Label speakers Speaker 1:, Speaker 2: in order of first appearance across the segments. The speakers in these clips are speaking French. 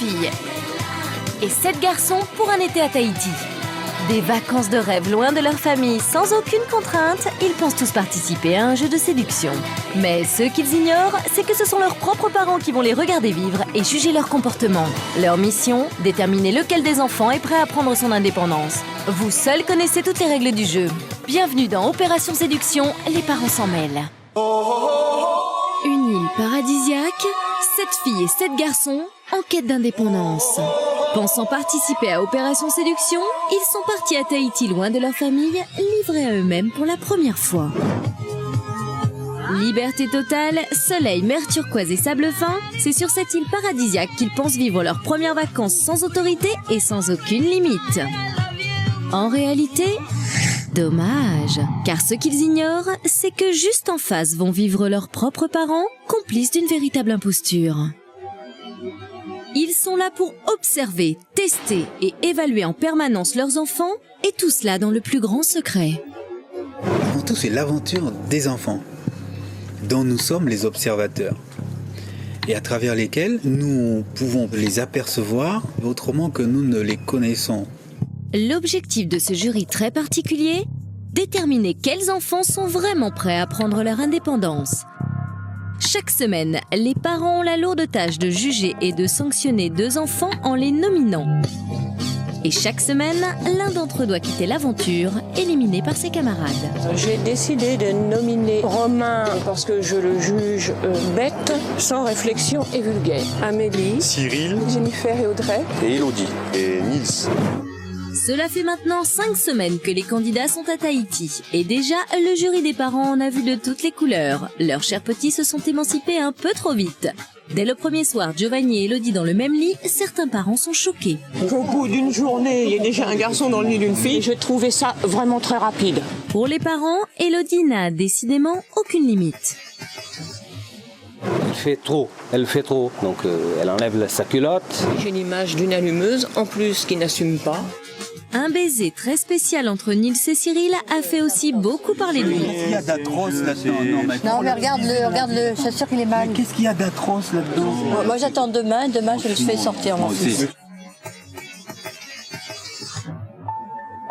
Speaker 1: filles et 7 garçons pour un été à Tahiti. Des vacances de rêve loin de leur famille, sans aucune contrainte, ils pensent tous participer à un jeu de séduction. Mais ce qu'ils ignorent, c'est que ce sont leurs propres parents qui vont les regarder vivre et juger leur comportement. Leur mission, déterminer lequel des enfants est prêt à prendre son indépendance. Vous seuls connaissez toutes les règles du jeu. Bienvenue dans Opération Séduction, les parents s'en mêlent. Une île paradisiaque, 7 filles et 7 garçons en quête d'indépendance. Pensant participer à Opération Séduction, ils sont partis à Tahiti loin de leur famille, livrés à eux-mêmes pour la première fois. Liberté totale, soleil, mer turquoise et sable fin, c'est sur cette île paradisiaque qu'ils pensent vivre leurs premières vacances sans autorité et sans aucune limite. En réalité, dommage, car ce qu'ils ignorent, c'est que juste en face vont vivre leurs propres parents, complices d'une véritable imposture. Ils sont là pour observer, tester et évaluer en permanence leurs enfants, et tout cela dans le plus grand secret.
Speaker 2: Avant tout, c'est l'aventure des enfants, dont nous sommes les observateurs, et à travers lesquels nous pouvons les apercevoir autrement que nous ne les connaissons.
Speaker 1: L'objectif de ce jury très particulier, déterminer quels enfants sont vraiment prêts à prendre leur indépendance. Chaque semaine, les parents ont la lourde tâche de juger et de sanctionner 2 enfants en les nominant. Et chaque semaine, l'un d'entre eux doit quitter l'aventure, éliminé par ses camarades.
Speaker 3: J'ai décidé de nominer Romain parce que je le juge bête, sans réflexion et vulgaire. Amélie,
Speaker 4: Cyril,
Speaker 3: Jennifer et Audrey.
Speaker 4: et Elodie, et Nils.
Speaker 1: Cela fait maintenant 5 semaines que les candidats sont à Tahiti. Et déjà, le jury des parents en a vu de toutes les couleurs. Leurs chers petits se sont émancipés un peu trop vite. Dès le premier soir, Giovanni et Elodie dans le même lit, certains parents sont choqués.
Speaker 3: Au bout d'une journée, il y a déjà un garçon dans le lit d'une fille. Je trouvais ça vraiment très rapide.
Speaker 1: Pour les parents, Elodie n'a décidément aucune limite.
Speaker 5: Elle fait trop, donc elle enlève sa culotte.
Speaker 3: J'ai l'image d'une allumeuse, en plus qui n'assume pas.
Speaker 1: Un baiser très spécial entre Nils et Cyril a fait aussi beaucoup parler de lui.
Speaker 2: Qu'est-ce qu'il y a d'atroce là-dedans?
Speaker 6: Non, mais regarde-le, je suis sûre qu'il est mal.
Speaker 2: Qu'est-ce qu'il y a d'atroce là-dedans?
Speaker 6: Moi j'attends demain je le fais sortir mon fils.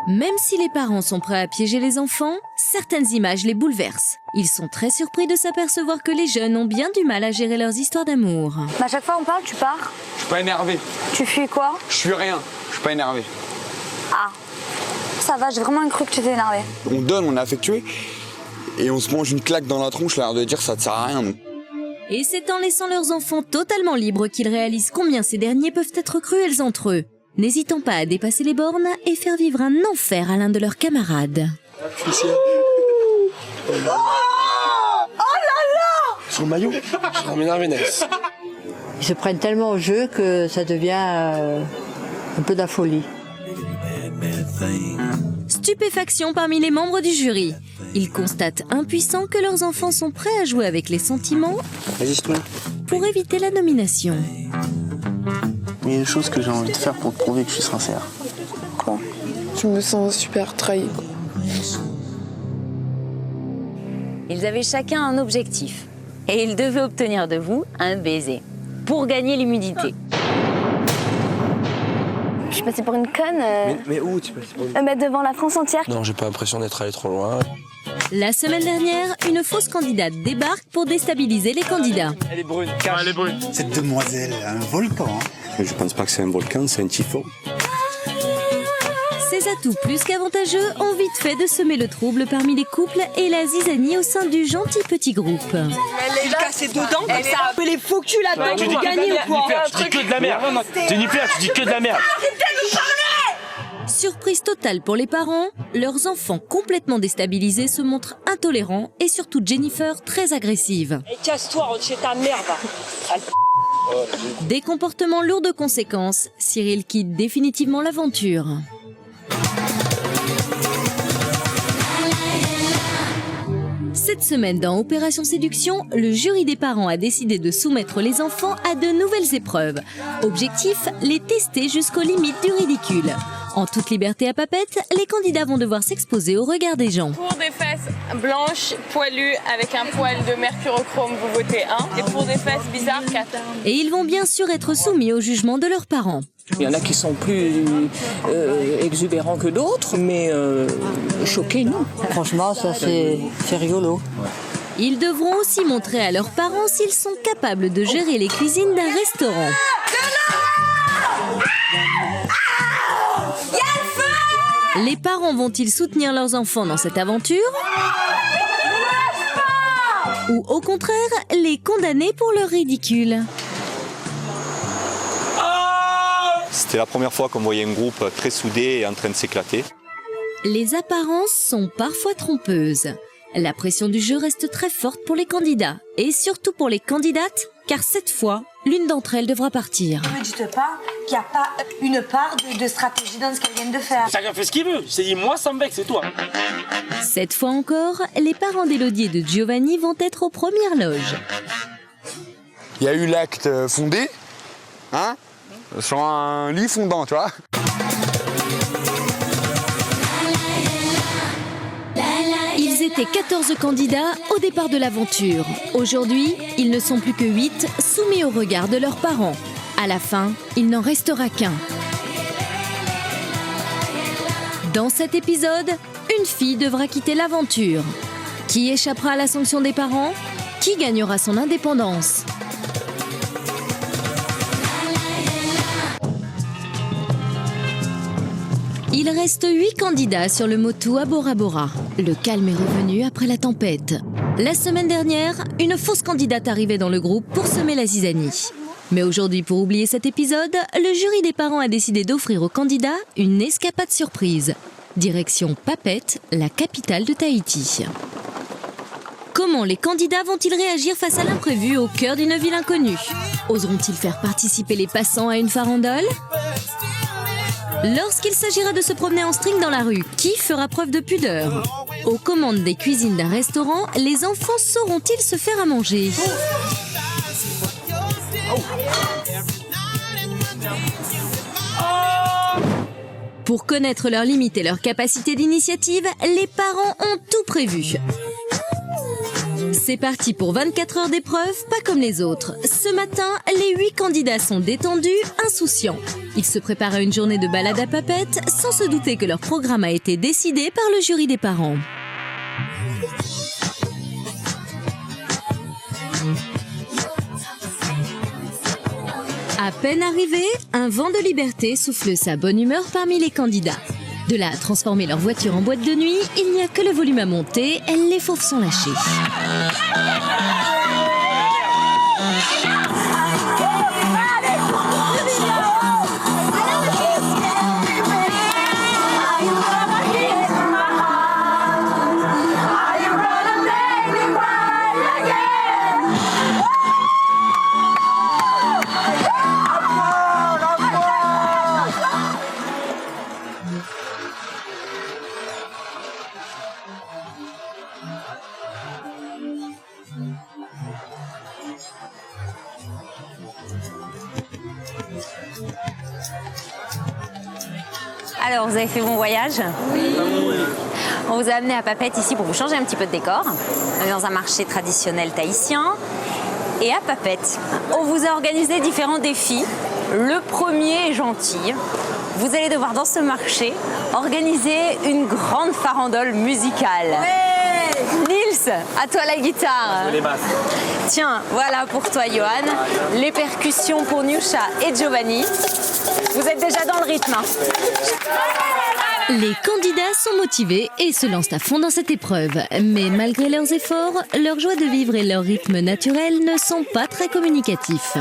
Speaker 1: Même si les parents sont prêts à piéger les enfants, certaines images les bouleversent. Ils sont très surpris de s'apercevoir que les jeunes ont bien du mal à gérer leurs histoires d'amour.
Speaker 7: À chaque fois on parle, tu pars.
Speaker 8: Je suis pas énervé.
Speaker 7: Tu fuis quoi?
Speaker 8: Je suis rien. Je suis pas énervé.
Speaker 7: Ah, ça va, j'ai vraiment cru que tu étais énervé.
Speaker 8: On donne, on est affectué. Et on se mange une claque dans la tronche, l'air de dire ça te sert à rien. Donc.
Speaker 1: Et c'est en laissant leurs enfants totalement libres qu'ils réalisent combien ces derniers peuvent être cruels entre eux, n'hésitant pas à dépasser les bornes et faire vivre un enfer à l'un de leurs camarades.
Speaker 4: Son maillot, je ramène un Vénès.
Speaker 6: Ils se prennent tellement au jeu que ça devient un peu de la folie.
Speaker 1: Stupéfaction parmi les membres du jury. Ils constatent impuissants que leurs enfants sont prêts à jouer avec les sentiments pour éviter la nomination.
Speaker 4: Il y a une chose que j'ai envie de faire pour te prouver que je suis sincère.
Speaker 3: Quoi? Je me sens super trahi.
Speaker 9: Ils avaient chacun un objectif. Et ils devaient obtenir de vous un baiser. Pour gagner l'immunité.
Speaker 7: Je suis passée pour une conne.
Speaker 4: Mais où tu passes pour une...
Speaker 7: Devant la France entière.
Speaker 4: Non, j'ai pas l'impression d'être allé trop loin.
Speaker 1: La semaine dernière, une fausse candidate débarque pour déstabiliser les candidats.
Speaker 8: Elle est brune.
Speaker 4: Elle est brune.
Speaker 2: Cette demoiselle, un volcan.
Speaker 4: Je pense pas que c'est un volcan, c'est un typhon.
Speaker 1: Ces atouts plus qu'avantageux ont vite fait de semer le trouble parmi les couples et la zizanie au sein du gentil petit groupe.
Speaker 3: Elle est cassée dedans comme ça. Mais les faux culs là-dedans, tu gagnes ou quoi?
Speaker 5: Tu dis que de la merde. Jennifer, tu dis que de la merde.
Speaker 1: Surprise totale pour les parents, leurs enfants complètement déstabilisés se montrent intolérants et surtout Jennifer très agressive.
Speaker 3: Et casse-toi, rentre chez ta merde.
Speaker 1: Des comportements lourds de conséquences, Cyril quitte définitivement l'aventure. Cette semaine dans Opération Séduction, le jury des parents a décidé de soumettre les enfants à de nouvelles épreuves. Objectif, les tester jusqu'aux limites du ridicule. En toute liberté à Papette, les candidats vont devoir s'exposer au regard des gens.
Speaker 10: Pour des fesses blanches, poilues, avec un poil de mercurochrome, vous votez 1. Et pour des fesses bizarres, 4.
Speaker 1: Et ils vont bien sûr être soumis au jugement de leurs parents.
Speaker 3: Il y en a qui sont plus exubérants que d'autres, mais choqués, non.
Speaker 6: Franchement, ça c'est rigolo.
Speaker 1: Ils devront aussi montrer à leurs parents s'ils sont capables de gérer les cuisines d'un restaurant. Les parents vont-ils soutenir leurs enfants dans cette aventure? Ou au contraire, les condamner pour leur ridicule?
Speaker 11: C'était la première fois qu'on voyait un groupe très soudé et en train de s'éclater.
Speaker 1: Les apparences sont parfois trompeuses. La pression du jeu reste très forte pour les candidats, et surtout pour les candidates, car cette fois, l'une d'entre elles devra partir.
Speaker 12: Ne me dites pas qu'il n'y a pas une part de stratégie dans ce qu'elles viennent de faire.
Speaker 13: Chacun fait ce qu'il veut. C'est dit, moi, ça me bec, c'est toi.
Speaker 1: Cette fois encore, les parents d'Élodie et de Giovanni vont être aux premières loges.
Speaker 8: Il y a eu l'acte fondé, hein, sur un lit fondant, tu vois.
Speaker 1: Ils étaient 14 candidats au départ de l'aventure. Aujourd'hui, ils ne sont plus que 8, soumis au regard de leurs parents. À la fin, il n'en restera qu'un. Dans cet épisode, une fille devra quitter l'aventure. Qui échappera à la sanction des parents? Qui gagnera son indépendance? Il reste 8 candidats sur le motu à Bora Bora. Le calme est revenu après la tempête. La semaine dernière, une fausse candidate arrivait dans le groupe pour semer la zizanie. Mais aujourd'hui, pour oublier cet épisode, le jury des parents a décidé d'offrir aux candidats une escapade surprise. Direction Papette, la capitale de Tahiti. Comment les candidats vont-ils réagir face à l'imprévu au cœur d'une ville inconnue? Oseront-ils faire participer les passants à une farandole? Lorsqu'il s'agira de se promener en string dans la rue, qui fera preuve de pudeur? Aux commandes des cuisines d'un restaurant, les enfants sauront-ils se faire à manger? Pour connaître leurs limites et leur capacité d'initiative, les parents ont tout prévu. C'est parti pour 24 heures d'épreuve, pas comme les autres. Ce matin, les 8 candidats sont détendus, insouciants. Ils se préparent à une journée de balade à Papette, sans se douter que leur programme a été décidé par le jury des parents. À peine arrivés, un vent de liberté souffle sa bonne humeur parmi les candidats. De là à transformer leur voiture en boîte de nuit, il n'y a que le volume à monter, les fauves sont lâchés.
Speaker 9: Alors, vous avez fait bon voyage? Oui. On vous a amené à Papette ici pour vous changer un petit peu de décor. On est dans un marché traditionnel tahitien. Et à Papette, on vous a organisé différents défis. Le premier est gentil. Vous allez devoir, dans ce marché, organiser une grande farandole musicale. Ouais. Nils, à toi la guitare.
Speaker 13: Les basses.
Speaker 9: Tiens, voilà pour toi, Johan. Les percussions pour Nyusha et Giovanni. Vous êtes déjà dans le rythme. Hein.
Speaker 1: Les candidats sont motivés et se lancent à fond dans cette épreuve. Mais malgré leurs efforts, leur joie de vivre et leur rythme naturel ne sont pas très communicatifs.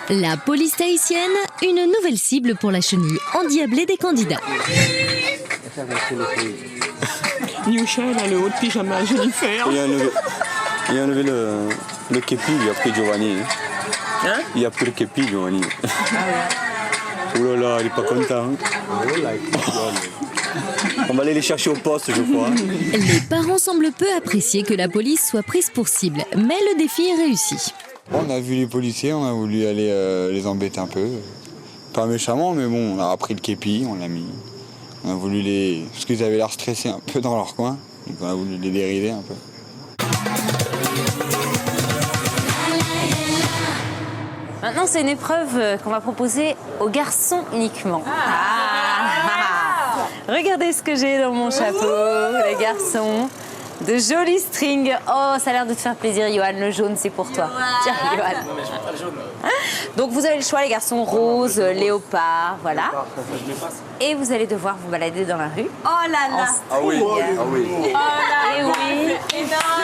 Speaker 1: La police tahitienne, une nouvelle cible pour la chenille endiablée des candidats.
Speaker 3: Nyusha, elle a le haut de pyjama Jennifer.
Speaker 11: Il a enlevé le képi, il a pris Giovanni. Hein? Il a pris le képi, Giovanni. Ah ouais. Oh là là, il est pas content. On va aller les chercher au poste, je crois.
Speaker 1: Les parents semblent peu apprécier que la police soit prise pour cible, mais le défi est réussi.
Speaker 8: On a vu les policiers, on a voulu aller les embêter un peu. Pas méchamment, mais bon, on a pris le képi, on l'a mis. On a voulu les... Parce qu'ils avaient l'air stressés un peu dans leur coin, donc on a voulu les dérider un peu.
Speaker 9: Maintenant, c'est une épreuve qu'on va proposer aux garçons uniquement. Regardez ce que j'ai dans mon chapeau, les garçons. De jolis strings. Oh, ça a l'air de te faire plaisir, Johan. Le jaune, c'est pour toi. Tiens, Johan. Donc, vous avez le choix, les garçons, rose, léopard, voilà. Et vous allez devoir vous balader dans la rue.
Speaker 12: Oh là là.
Speaker 8: Ah oui, ah oui.
Speaker 9: Et oui.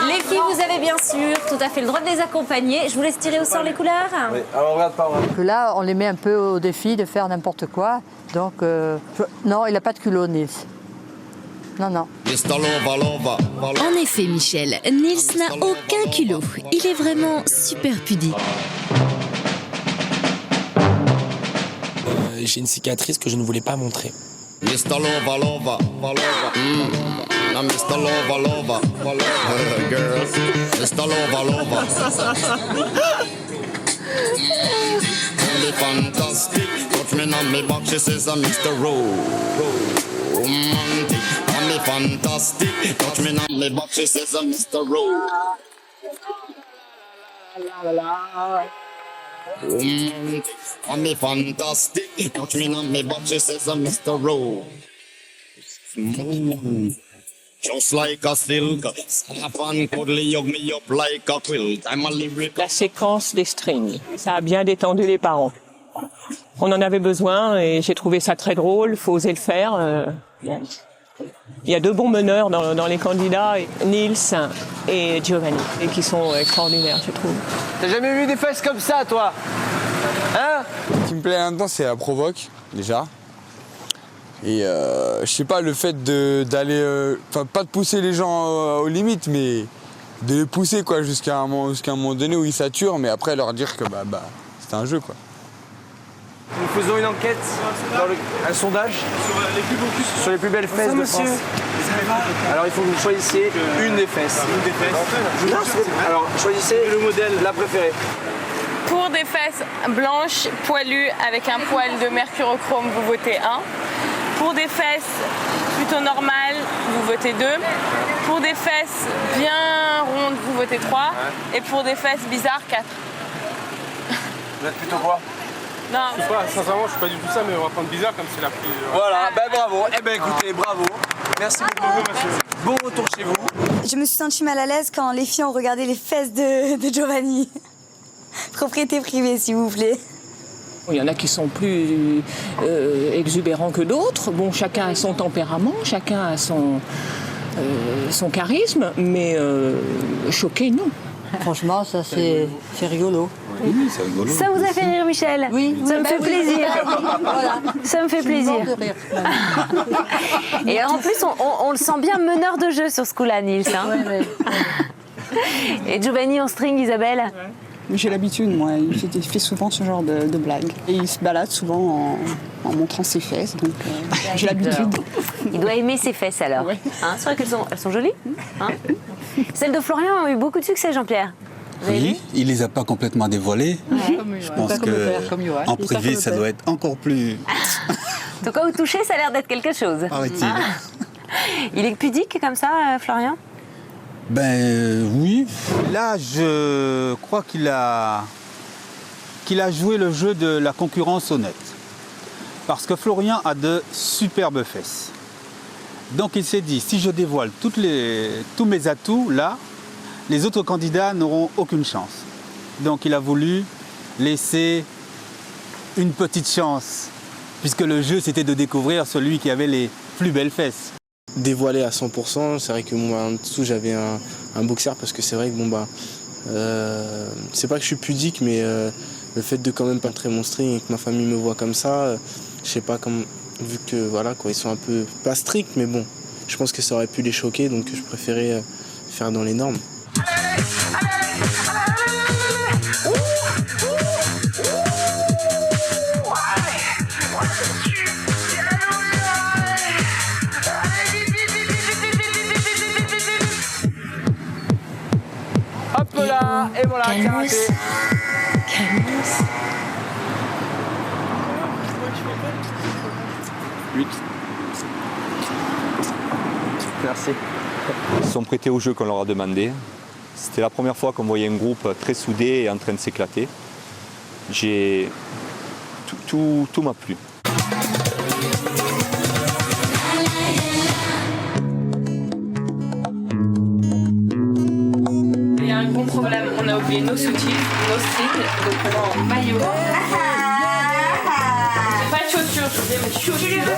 Speaker 9: Les filles, vous avez bien sûr tout à fait le droit de les accompagner. Je vous laisse tirer au sort les couleurs.
Speaker 8: Oui. Alors, regarde pas.
Speaker 6: Là, on les met un peu au défi de faire n'importe quoi. Donc, non, il n'a pas de culot, Nils. Non, non.
Speaker 1: En effet, Michel, Nils n'a aucun culot. Il est vraiment super pudique.
Speaker 13: J'ai une cicatrice que je ne voulais pas montrer.
Speaker 14: Fantastic, touch me on me back, she says I'm Mr. Rowe. On me fantastic, touch me on me back, she says I'm Mr. Rowe. Just like a silk, soft and cuddly, hug me up like a quilt. I'm a lyric.
Speaker 3: La séquence des strings, ça a bien détendu les parents. On en avait besoin et j'ai trouvé ça très drôle, faut oser le faire. Il y a deux bons meneurs dans les candidats, Nils et Giovanni, et qui sont extraordinaires, je trouve.
Speaker 4: T'as jamais vu des fesses comme ça, toi? Hein?
Speaker 8: Ce qui me plaît là-dedans, c'est la provoque, déjà. Et je sais pas, le fait d'aller... Enfin, pas de pousser les gens aux limites, mais de les pousser quoi, jusqu'à un moment donné où ils saturent, mais après leur dire que c'est un jeu, quoi.
Speaker 4: Nous faisons une enquête, un sondage sur les plus belles fesses de France. Alors il faut que vous choisissiez une des fesses. Alors choisissez le modèle, la préférée.
Speaker 10: Pour des fesses blanches, poilues, avec un poil de mercurochrome, vous votez 1. Pour des fesses plutôt normales, vous votez 2. Pour des fesses bien rondes, vous votez 3. Et pour des fesses bizarres, 4.
Speaker 4: Vous êtes plutôt quoi?
Speaker 10: Non.
Speaker 13: Je sais pas, sincèrement, je suis pas du tout ça, mais on va prendre bizarre comme c'est la plus.
Speaker 4: Voilà, bravo. Eh ben écoutez, bravo. Merci beaucoup, monsieur. Bon retour chez vous.
Speaker 12: Je me suis sentie mal à l'aise quand les filles ont regardé les fesses de Giovanni. Propriété privée, s'il vous plaît.
Speaker 3: Il y en a qui sont plus exubérants que d'autres. Bon, chacun a son tempérament, chacun a son charisme, mais choqué, non.
Speaker 6: Franchement, ça c'est rigolo.
Speaker 2: Oui, c'est rigolo.
Speaker 9: Ça vous a fait rire, Michel?
Speaker 6: Oui.
Speaker 9: Ça me fait plaisir.
Speaker 6: Voilà.
Speaker 9: Ça me fait plaisir. Et en plus, on le sent bien meneur de jeu sur ce coup-là, Nils. Hein.
Speaker 6: Ouais.
Speaker 9: Et Giovanni en string, Isabelle?
Speaker 15: J'ai l'habitude, moi. Il fait souvent ce genre de blagues. Et il se balade souvent en montrant ses fesses, donc j'ai l'habitude.
Speaker 9: Il doit aimer ses fesses alors.
Speaker 15: Ouais.
Speaker 9: Hein, c'est vrai qu'elles sont jolies. Hein. Celles de Florian ont eu beaucoup de succès, Jean-Pierre.
Speaker 2: Oui, il les a pas complètement dévoilées.
Speaker 9: Ouais.
Speaker 2: Je pense qu'en privé, ça doit être encore plus...
Speaker 9: En tout cas, au toucher, ça a l'air d'être quelque chose.
Speaker 2: Paraît-il.
Speaker 9: Ah. Il est pudique comme ça, Florian?
Speaker 2: Oui. Là, je crois qu'il a joué le jeu de la concurrence honnête. Parce que Florian a de superbes fesses. Donc il s'est dit, si je dévoile tous mes atouts, là, les autres candidats n'auront aucune chance. Donc il a voulu laisser une petite chance, puisque le jeu c'était de découvrir celui qui avait les plus belles fesses.
Speaker 4: Dévoilé à 100%, c'est vrai que en dessous j'avais un boxer parce que c'est vrai que c'est pas que je suis pudique, mais le fait de quand même pas montrer mon string et que ma famille me voit comme ça, je sais pas comment, vu que voilà quoi, ils sont un peu pas stricts, mais bon, je pense que ça aurait pu les choquer, donc je préférais faire dans les normes.
Speaker 1: Calmos. Calmos.
Speaker 11: 8.
Speaker 16: Merci.
Speaker 11: Ils sont prêtés au jeu qu'on leur a demandé. C'était la première fois qu'on voyait un groupe très soudé et en train de s'éclater. Tout m'a plu.
Speaker 10: Il y a un gros problème, on a oublié nos soutifs, nos strings, donc on va en maillot. J'ai pas de chaussures, je voulais mes chaussures. Tu les veux pas,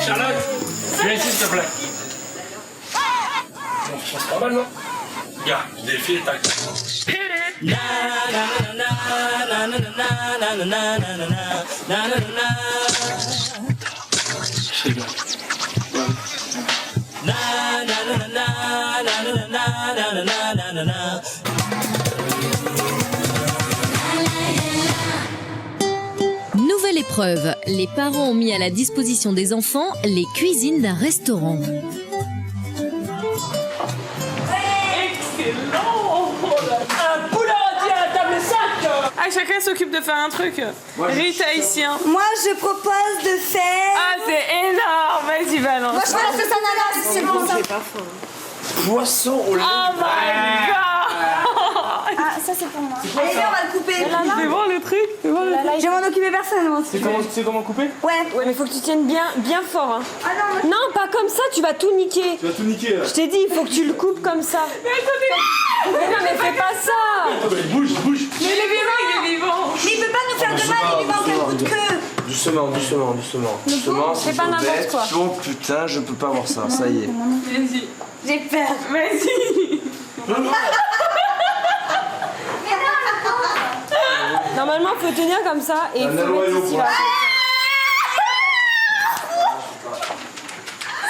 Speaker 13: Charlotte, viens ici s'il te plaît. C'est pas mal, non? Regarde, je défile et tac. Je rigole.
Speaker 1: Nouvelle épreuve. Les parents ont mis à la disposition des enfants les cuisines d'un restaurant.
Speaker 10: Un poulet entier à la table 5. Ah, chacun s'occupe de faire un truc. Riz tahitien.
Speaker 12: Moi, je propose de faire...
Speaker 10: Ah, c'est énorme. Vas-y, balance.
Speaker 12: Moi, je fais la sauce ananas, c'est bon ça.
Speaker 13: Poisson au lait.
Speaker 10: Oh my god.
Speaker 12: Ah, ça c'est pour moi. Allez, viens, on va le couper.
Speaker 10: C'est bon le truc.
Speaker 12: Je vais m'en occuper personnellement.
Speaker 13: Tu sais comment couper?
Speaker 12: Ouais.
Speaker 17: Ouais, mais faut que tu tiennes bien fort. Hein.
Speaker 12: Ah non,
Speaker 17: non, pas comme ça, tu vas tout niquer.
Speaker 13: Tu vas tout niquer là.
Speaker 17: Je t'ai dit, il faut que tu le coupes comme ça.
Speaker 10: Mais attendez.
Speaker 17: Mais non, mais fais pas ça.
Speaker 13: Bouge.
Speaker 10: Mais il est vivant.
Speaker 12: Mais il peut pas nous faire de mal, il est vivant qu'un coup de queue.
Speaker 16: Doucement.
Speaker 17: Fais pas n'importe quoi.
Speaker 16: Oh putain, je peux pas voir ça, ça y est.
Speaker 10: Vas-y.
Speaker 12: J'ai peur.
Speaker 10: Vas-y.
Speaker 17: Normalement, faut tenir comme ça et il faut mettre ici là.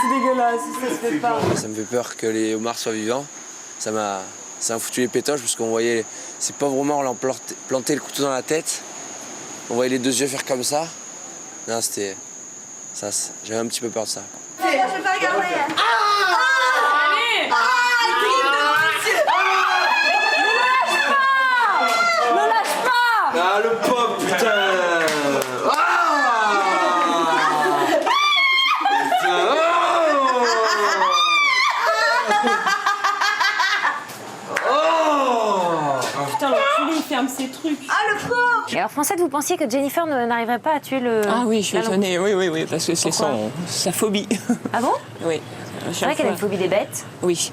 Speaker 17: C'est dégueulasse, ça se fait pas.
Speaker 16: Ça me fait peur que les homards soient vivants. Ça m'a foutu les pétoches parce qu'on voyait, c'est pas vraiment leur planter le couteau dans la tête. On voyait les deux yeux faire comme ça. Non, c'était ça. J'avais un petit peu peur de ça.
Speaker 12: Je vais pas regarder.
Speaker 10: Allez.
Speaker 17: Ne lâche pas.
Speaker 16: Ah, le pauvre, putain.
Speaker 17: Putain, l'enculé, il ferme ses trucs.
Speaker 12: Ah, le pauvre.
Speaker 9: Et alors, Francette, vous pensiez que Jennifer n'arriverait pas à tuer le...
Speaker 3: Ah oui, je suis étonnée, oui, parce que c'est sa phobie.
Speaker 9: Ah bon?
Speaker 3: Oui.
Speaker 9: C'est vrai qu'elle a une phobie des bêtes.
Speaker 3: Oui.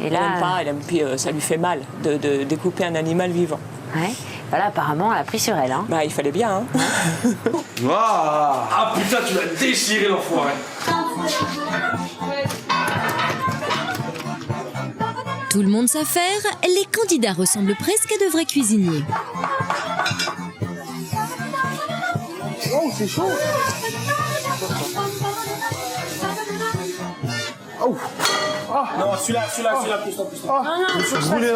Speaker 9: Et là...
Speaker 3: Elle aime pas, puis ça lui fait mal de découper un animal vivant.
Speaker 9: Ouais. Voilà, apparemment, elle a pris sur elle. Hein.
Speaker 3: Bah, il fallait bien, hein.
Speaker 13: Ah putain, tu l'as déchiré l'enfoiré.
Speaker 1: Tout le monde sait faire, les candidats ressemblent presque à de vrais cuisiniers.
Speaker 13: Oh, c'est chaud. Oh. Ah. Non, celui-là, plus.
Speaker 17: Non, il faut que je fasse caler.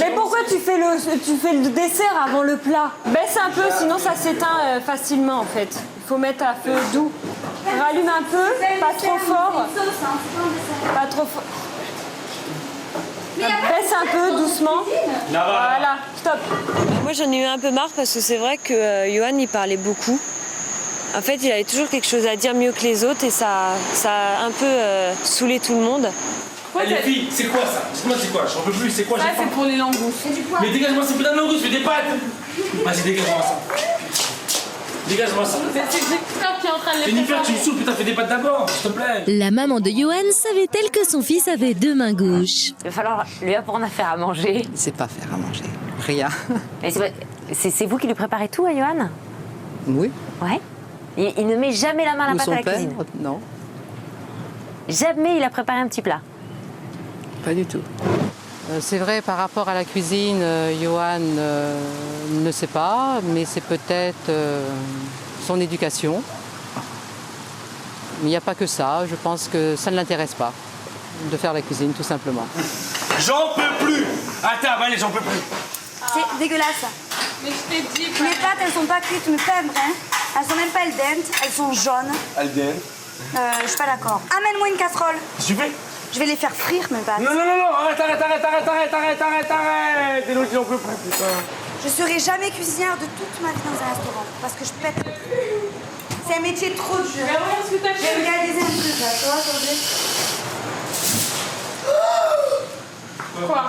Speaker 17: Mais pourquoi tu fais le dessert avant le plat? Baisse un peu, sinon ça s'éteint facilement en fait. Il faut mettre à feu doux. Rallume un peu, pas trop fort. Pas trop fort. Baisse un peu, doucement. Voilà, stop. Moi j'en ai eu un peu marre parce que c'est vrai que Johan il parlait beaucoup. En fait, il avait toujours quelque chose à dire mieux que les autres et ça a un peu saoulé tout le monde.
Speaker 13: Eh, les filles, c'est quoi ça? Dites-moi c'est quoi, j'en peux plus, c'est quoi?
Speaker 10: Ça, c'est pour les langoustes.
Speaker 13: Mais dégage-moi ces putains de langoustes, fais des pâtes. Vas-y, dégage-moi ça. Dégage-moi ça.
Speaker 10: C'est Jennifer qui est en train de les
Speaker 13: Jennifer,
Speaker 10: préparer.
Speaker 13: tu me saoules, putain, fais des pâtes d'abord, s'il te plaît.
Speaker 1: La maman de Johan savait-elle que son fils avait deux mains gauches?
Speaker 9: Il va falloir lui apprendre à faire à manger.
Speaker 6: Il sait pas faire à manger. Rien.
Speaker 9: C'est vous qui lui préparez tout à Johan?
Speaker 6: Oui.
Speaker 9: Ouais. Il ne met jamais la main à la
Speaker 6: Ou
Speaker 9: pâte
Speaker 6: son
Speaker 9: à la
Speaker 6: père?
Speaker 9: cuisine?
Speaker 6: Non,
Speaker 9: Jamais il a préparé un petit plat?
Speaker 6: pas du tout. C'est vrai, par rapport à la cuisine, Johan ne sait pas, mais c'est peut-être son éducation. Mais il n'y a pas que ça. Je pense que ça ne l'intéresse pas de faire la cuisine, tout simplement.
Speaker 13: J'en peux plus. Attends, allez, j'en peux plus.
Speaker 12: C'est dégueulasse.
Speaker 10: Mais je t'ai dit...
Speaker 12: Les pâtes, elles sont pas cuites, mais pas brun. Elles sont même pas al dente, elles sont jaunes.
Speaker 16: Alden.
Speaker 12: Je suis pas d'accord. Amène-moi une casserole.
Speaker 13: Qu'est-ce que tu fais?
Speaker 12: Je vais les faire frire, mes pâtes.
Speaker 13: Non, arrête. Elodie, on peut plus, putain.
Speaker 12: Je serai jamais cuisinière de toute ma vie dans un restaurant. Parce que je pète. C'est un métier trop dur.
Speaker 10: Mais regarde ce que t'as fait.
Speaker 12: J'ai réalisé un truc, là. Tu vois,
Speaker 10: Quoi?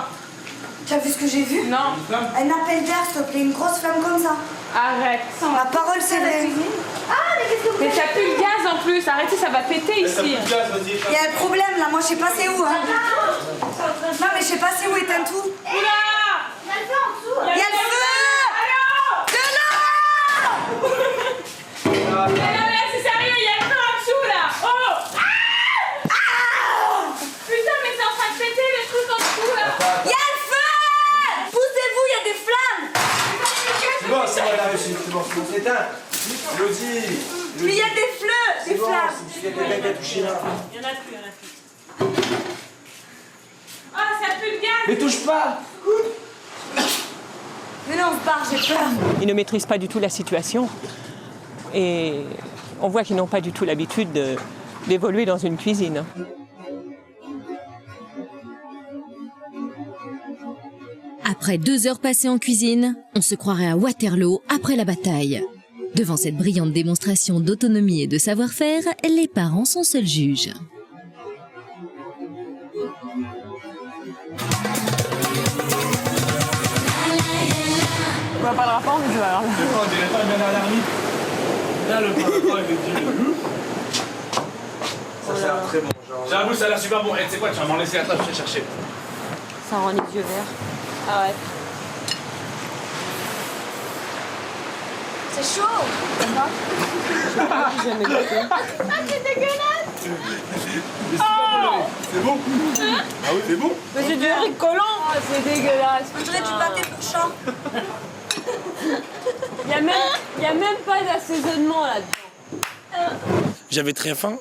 Speaker 12: Tu as vu ce que j'ai vu?
Speaker 10: Non.
Speaker 12: Un appel d'air, s'il te plaît. Une grosse flamme comme ça.
Speaker 10: Arrête.
Speaker 12: Ma parole, c'est vrai. Ah, mais qu'est-ce que vous
Speaker 10: Mais
Speaker 12: faites?
Speaker 10: t'as plus le gaz en plus. Arrêtez, ça va péter ici.
Speaker 12: Il y a un problème, là. Moi, je sais pas c'est où, hein. Non, mais je sais pas c'est où, éteins tout.
Speaker 10: Oula!
Speaker 12: Il y a le feu en dessous. Il y a le feu!
Speaker 10: Mais c'est sérieux, il y a le feu en dessous là! Oh! Putain, mais c'est en train de péter le truc en dessous là!
Speaker 12: Il y a le feu! Poussez-vous, il y a des flammes!
Speaker 13: C'est bon, elle a réussi. C'est bon, c'est éteint. Elodie!
Speaker 12: Mais il y a des flammes! Des flammes!
Speaker 13: Il y a quelqu'un qui a touché là.
Speaker 10: Il y en a plus. Ah, ça pue le gaz!
Speaker 13: Mais touche pas!
Speaker 12: Mais non, on se barre, j'ai peur.
Speaker 3: Ils ne maîtrisent pas du tout la situation. Et on voit qu'ils n'ont pas du tout l'habitude d'évoluer dans une cuisine.
Speaker 1: Après 2 heures passées en cuisine, on se croirait à Waterloo après la bataille. Devant cette brillante démonstration d'autonomie et de savoir-faire, les parents sont seuls juges.
Speaker 10: On va pas le rapport, mais je vais alors.
Speaker 13: On dirait pas bien à l'armée. Là, le rapport est Dieu. Ça, ça a l'air très bon. J'avoue, ça a l'air super bon. Et tu sais quoi, tu vas m'en laisser à table, je vais chercher.
Speaker 17: Ça rend les yeux verts. Ah ouais.
Speaker 12: C'est chaud!
Speaker 17: Jamais goûté.
Speaker 12: Ah, c'est dégueulasse!
Speaker 13: C'est bon? Ah oui, c'est bon?
Speaker 17: Mais c'est du riz collant. Oh, c'est dégueulasse.
Speaker 12: On dirait du pâté pour chat.
Speaker 17: Il y a même pas d'assaisonnement là-dedans.
Speaker 16: J'avais très faim.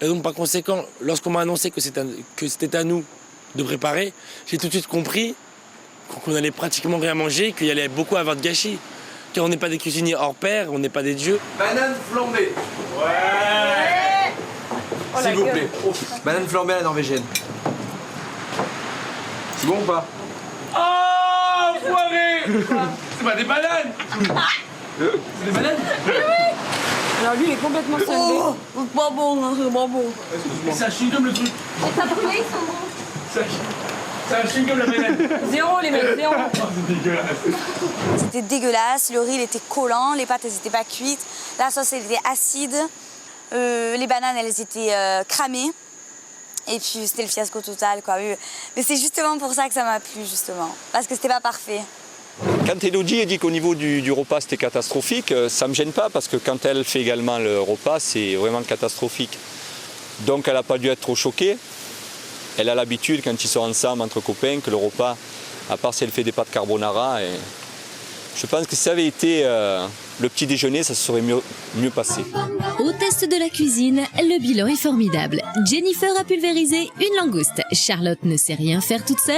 Speaker 16: Et donc, par conséquent, lorsqu'on m'a annoncé que c'était à nous de préparer, j'ai tout de suite compris qu'on allait pratiquement rien manger, qu'il y allait beaucoup avoir de gâchis. Car on n'est pas des cuisiniers hors pair, on n'est pas des dieux.
Speaker 13: Banane flambée. Ouais. S'il vous plaît. Banane flambée à la norvégienne. C'est bon ou pas? Oh, foiré. C'est pas des bananes. C'est des bananes?
Speaker 17: Alors lui, il est complètement cinglé.
Speaker 12: Oh, pas bon, hein, c'est pas bon.
Speaker 13: C'est un chewing-gum le truc.
Speaker 12: Et ça brûlé, ils sont bons.
Speaker 13: C'est un chewing-gum la banane.
Speaker 17: Zéro les mecs, zéro.
Speaker 13: Oh, c'est dégueulasse.
Speaker 12: C'était dégueulasse, le riz il était collant, les pâtes elles étaient pas cuites, la sauce elle était acide, les bananes elles étaient cramées. Et puis c'était le fiasco total quoi. Mais c'est justement pour ça que ça m'a plu justement, parce que c'était pas parfait.
Speaker 11: Quand Elodie dit qu'au niveau du repas c'était catastrophique, ça ne me gêne pas parce que quand elle fait également le repas, c'est vraiment catastrophique. Donc elle n'a pas dû être trop choquée. Elle a l'habitude quand ils sont ensemble entre copains que le repas, à part si elle fait des pâtes carbonara, et je pense que si ça avait été le petit déjeuner, ça se serait mieux passé.
Speaker 1: Au test de la cuisine, le bilan est formidable. Jennifer a pulvérisé une langouste. Charlotte ne sait rien faire toute seule.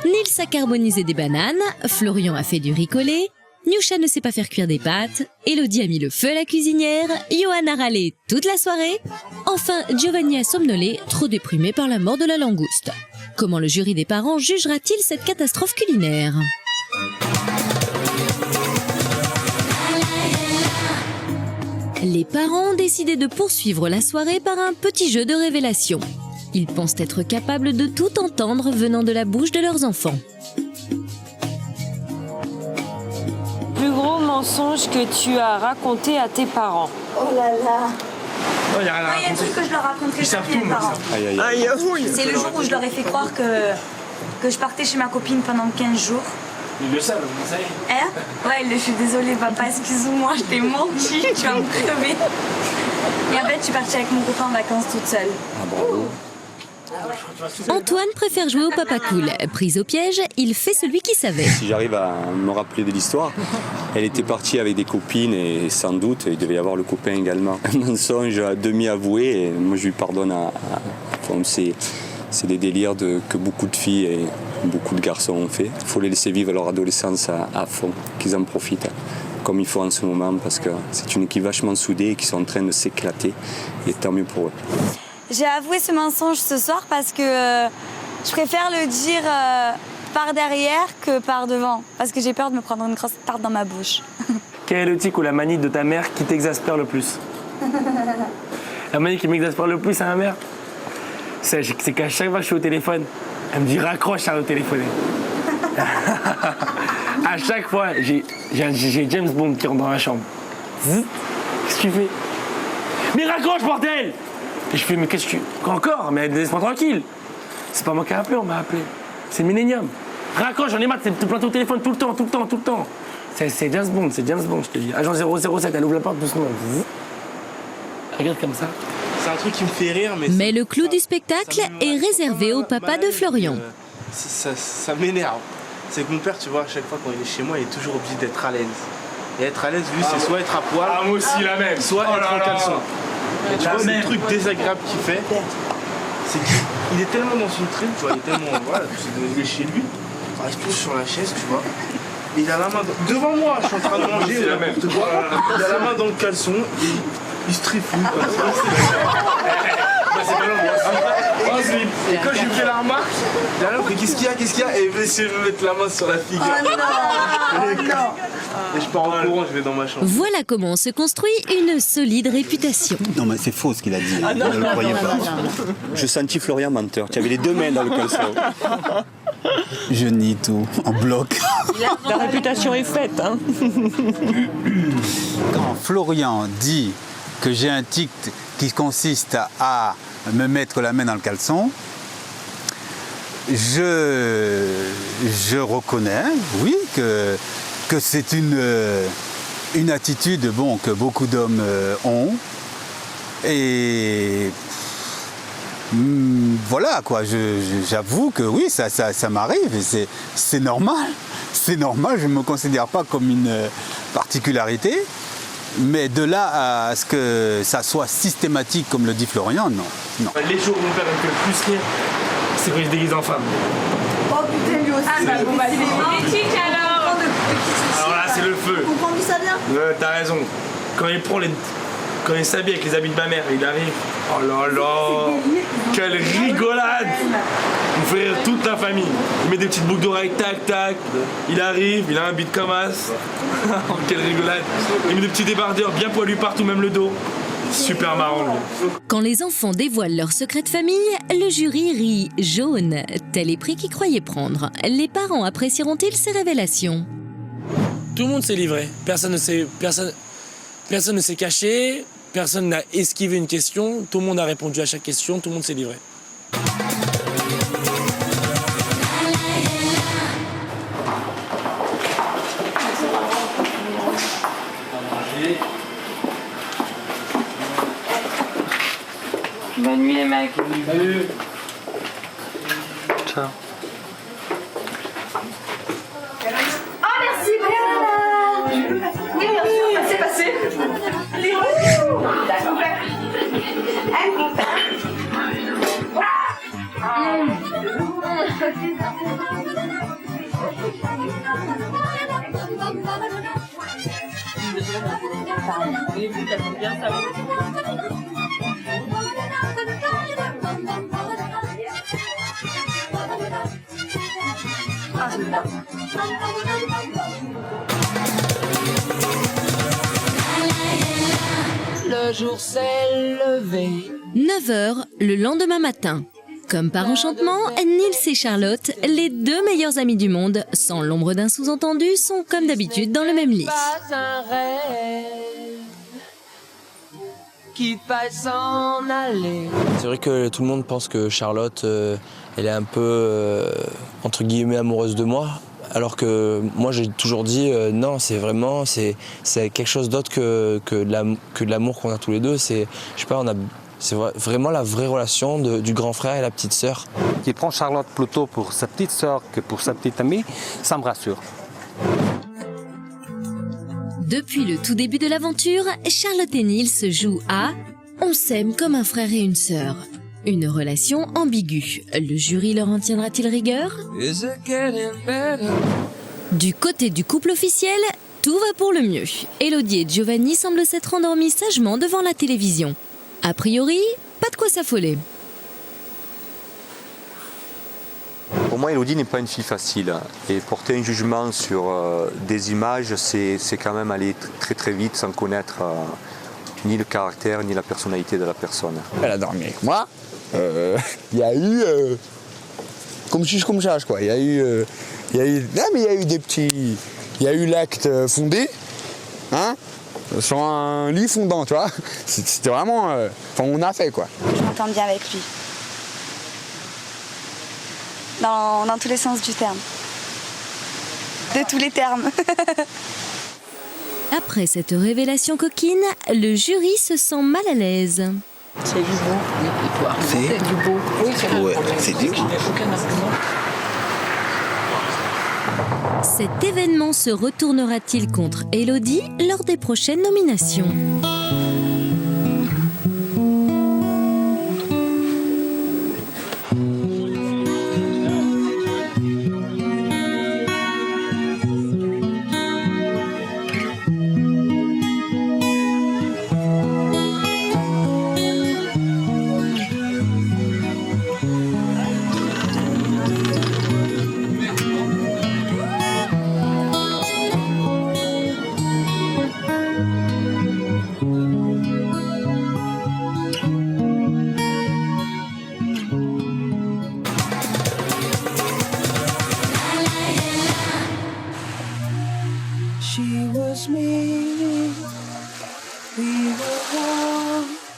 Speaker 1: Nils a carbonisé des bananes. Florian a fait du riz collé. Nyusha ne sait pas faire cuire des pâtes. Elodie a mis le feu à la cuisinière. Johan a râlé toute la soirée. Enfin, Giovanni a somnolé, trop déprimé par la mort de la langouste. Comment le jury des parents jugera-t-il cette catastrophe culinaire ? Les parents ont décidé de poursuivre la soirée par un petit jeu de révélation. Ils pensent être capables de tout entendre venant de la bouche de leurs enfants.
Speaker 17: Plus gros mensonge que tu as raconté à tes parents.
Speaker 12: Oh là là.
Speaker 13: Oh, il y a rien à
Speaker 12: Il y a un truc que je leur raconterai jamais mes parents. C'est le jour où je leur ai fait croire que je partais chez ma copine pendant 15 jours.
Speaker 13: Ils le savent, vous savez.
Speaker 12: Hein? Ouais, je suis désolée papa, excuse-moi, je t'ai menti, tu vas me crever. Et en fait, je suis partie avec mon copain en vacances toute seule.
Speaker 11: Ah bravo.
Speaker 1: Antoine préfère jouer au papa cool. Pris au piège, il fait celui qui savait.
Speaker 11: Si j'arrive à me rappeler de l'histoire, elle était partie avec des copines et sans doute il devait y avoir le copain également. Un mensonge à demi avoué et moi je lui pardonne à fond. C'est des délires que beaucoup de filles et beaucoup de garçons ont fait. Il faut les laisser vivre leur adolescence à fond, qu'ils en profitent comme il faut en ce moment parce que c'est une équipe vachement soudée et qui sont en train de s'éclater et tant mieux pour eux.
Speaker 12: J'ai avoué ce mensonge ce soir parce que je préfère le dire par derrière que par devant. Parce que j'ai peur de me prendre une grosse tarte dans ma bouche.
Speaker 18: Quel est le tic ou la manie de ta mère qui t'exaspère le plus? La manie qui m'exaspère le plus à ma mère, c'est qu'à chaque fois que je suis au téléphone, elle me dit raccroche à le téléphoner. À chaque fois, j'ai James Bond qui rentre dans la chambre. Qu'est-ce que tu fais? Mais raccroche, bordel! Et je fais, mais qu'est-ce que tu... Encore? Mais laisse-moi tranquille. C'est pas moi qui ai appelé, on m'a appelé. C'est Millennium. Raccroche, j'en ai marre, c'est tout plein au téléphone tout le temps. C'est James Bond, je te dis. Agent 007, elle ouvre la porte doucement. Regarde comme ça.
Speaker 4: C'est un truc qui me fait rire,
Speaker 1: mais le clou du spectacle est réservé au papa de Florian.
Speaker 4: Ça m'énerve. C'est que mon père, tu vois, à chaque fois quand il est chez moi, il est toujours obligé d'être à l'aise. Et être à l'aise, lui, c'est soit être à poil,
Speaker 18: moi aussi la même.
Speaker 4: Soit être en caleçon. Et tu vois, c'est le truc désagréable qu'il fait, c'est qu'il est tellement dans une trip, tu vois, il est tellement, voilà, il est chez lui, il se pose sur la chaise, tu vois, et il a la main devant moi, je suis en train de manger, il a la main dans le caleçon, et il se trifouille comme ça. C'est pas long, et quand je lui fais la remarque, il a l'air, qu'est-ce qu'il y a, et il veut essayer de me mettre la main sur la figure. Et je pars en courant, je vais dans ma chambre.
Speaker 1: Voilà comment se construit une solide réputation.
Speaker 2: Non, mais c'est faux ce qu'il a dit.
Speaker 11: Ah non,
Speaker 2: ne le croyez pas.
Speaker 11: Je sentis Florian menteur. Tu avais les deux mains dans le caleçon.
Speaker 2: Je nie tout, en bloc.
Speaker 3: La réputation est faite. Hein.
Speaker 2: Quand Florian dit que j'ai un tic qui consiste à me mettre la main dans le caleçon, je reconnais, oui, que c'est une attitude que beaucoup d'hommes ont. Et voilà, quoi, j'avoue que oui, ça m'arrive et c'est normal. C'est normal, je ne me considère pas comme une particularité. Mais de là à ce que ça soit systématique, comme le dit Florian, non.
Speaker 18: Les jours où mon père me fait le plus rire, c'est quand il se déguise en femme.
Speaker 17: Oh putain, lui aussi. Ah bah bon, bah, c'est éthique alors.
Speaker 18: Alors là, c'est le feu.
Speaker 17: Tu comprends d'où ça vient?
Speaker 18: T'as raison. Quand il s'habille avec les habits de ma mère, il arrive. Oh là là, quelle rigolade! Il fait rire toute la famille. Il met des petites boucles d'oreilles, tac tac. Il arrive, il a un beat comme as. Oh, quelle rigolade! Il met des petits débardeurs bien poilus partout, même le dos. Super marrant, lui.
Speaker 1: Quand les enfants dévoilent leur secret de famille, le jury rit jaune. Tel est prix qu'ils croyaient prendre. Les parents apprécieront-ils ces révélations?
Speaker 18: Tout le monde s'est livré. Personne ne s'est caché. Personne n'a esquivé une question. Tout le monde a répondu à chaque question. Tout le monde s'est livré.
Speaker 17: Bonne nuit les mecs.
Speaker 18: Salut. Ciao.
Speaker 17: Oh merci Brianna. Oui bien sûr, c'est passé.
Speaker 1: Le jour s'est levé. 9h le lendemain matin. Comme par enchantement, Nils et Charlotte, les deux meilleurs amis du monde, sans l'ombre d'un sous-entendu, sont comme d'habitude dans le même lit.
Speaker 19: Pas un rêve qui faille s'en aller.
Speaker 16: C'est vrai que tout le monde pense que Charlotte, elle est un peu, entre guillemets, amoureuse de moi. Alors que moi, j'ai toujours dit, non, c'est quelque chose d'autre que de l'amour qu'on a tous les deux. C'est, je sais pas, c'est vraiment la vraie relation du grand frère et la petite sœur.
Speaker 5: Qui prend Charlotte plutôt pour sa petite sœur que pour sa petite amie, ça me rassure.
Speaker 1: Depuis le tout début de l'aventure, Charlotte et Nils se jouent à « On s'aime comme un frère et une sœur ». Une relation ambiguë. Le jury leur en tiendra-t-il rigueur? Du côté du couple officiel, tout va pour le mieux. Élodie et Giovanni semblent s'être endormis sagement devant la télévision. A priori, pas de quoi s'affoler.
Speaker 11: Pour moi, Elodie n'est pas une fille facile. Et porter un jugement sur des images, c'est quand même aller très très vite sans connaître ni le caractère ni la personnalité de la personne.
Speaker 8: Elle a dormi avec moi. Il y a eu comme chiche comme chage quoi. Il y a eu des petits. Il y a eu l'acte fondé, hein, sur un lit fondant, tu vois. C'était vraiment. Enfin, on a fait quoi.
Speaker 12: Je m'entends bien avec lui. Dans tous les sens du terme. De tous les termes.
Speaker 1: Après cette révélation coquine, le jury se sent mal à l'aise.
Speaker 6: C'est du beau.
Speaker 2: C'est
Speaker 6: du beau. Oui,
Speaker 2: c'est du beau.
Speaker 1: Cet événement se retournera-t-il contre Elodie lors des prochaines nominations?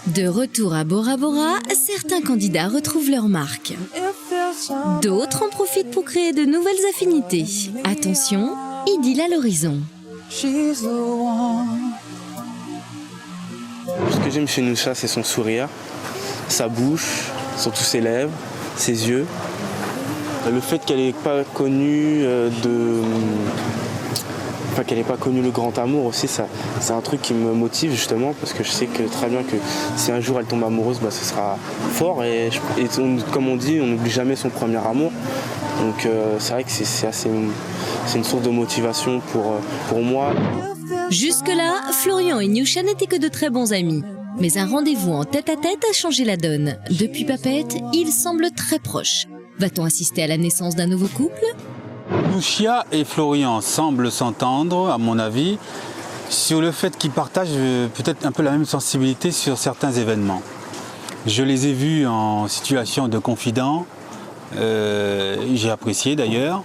Speaker 1: De retour à Bora Bora, certains candidats retrouvent leur marque. D'autres en profitent pour créer de nouvelles affinités. Attention, idylle à l'horizon.
Speaker 4: Ce que j'aime chez Nousha, c'est son sourire, sa bouche, surtout ses lèvres, ses yeux. Le fait qu'elle n'ait pas connu qu'elle n'ait pas connu le grand amour aussi, c'est un truc qui me motive justement parce que je sais que très bien que si un jour elle tombe amoureuse, ce sera fort et comme on dit, on n'oublie jamais son premier amour. Donc c'est vrai que c'est une source de motivation pour moi.
Speaker 1: Jusque-là, Florian et Niusha n'étaient que de très bons amis. Mais un rendez-vous en tête-à-tête a changé la donne. Depuis Papette, ils semblent très proches. Va-t-on assister à la naissance d'un nouveau couple ?
Speaker 2: Niusha et Florian semblent s'entendre, à mon avis, sur le fait qu'ils partagent peut-être un peu la même sensibilité sur certains événements. Je les ai vus en situation de confident, j'ai apprécié d'ailleurs.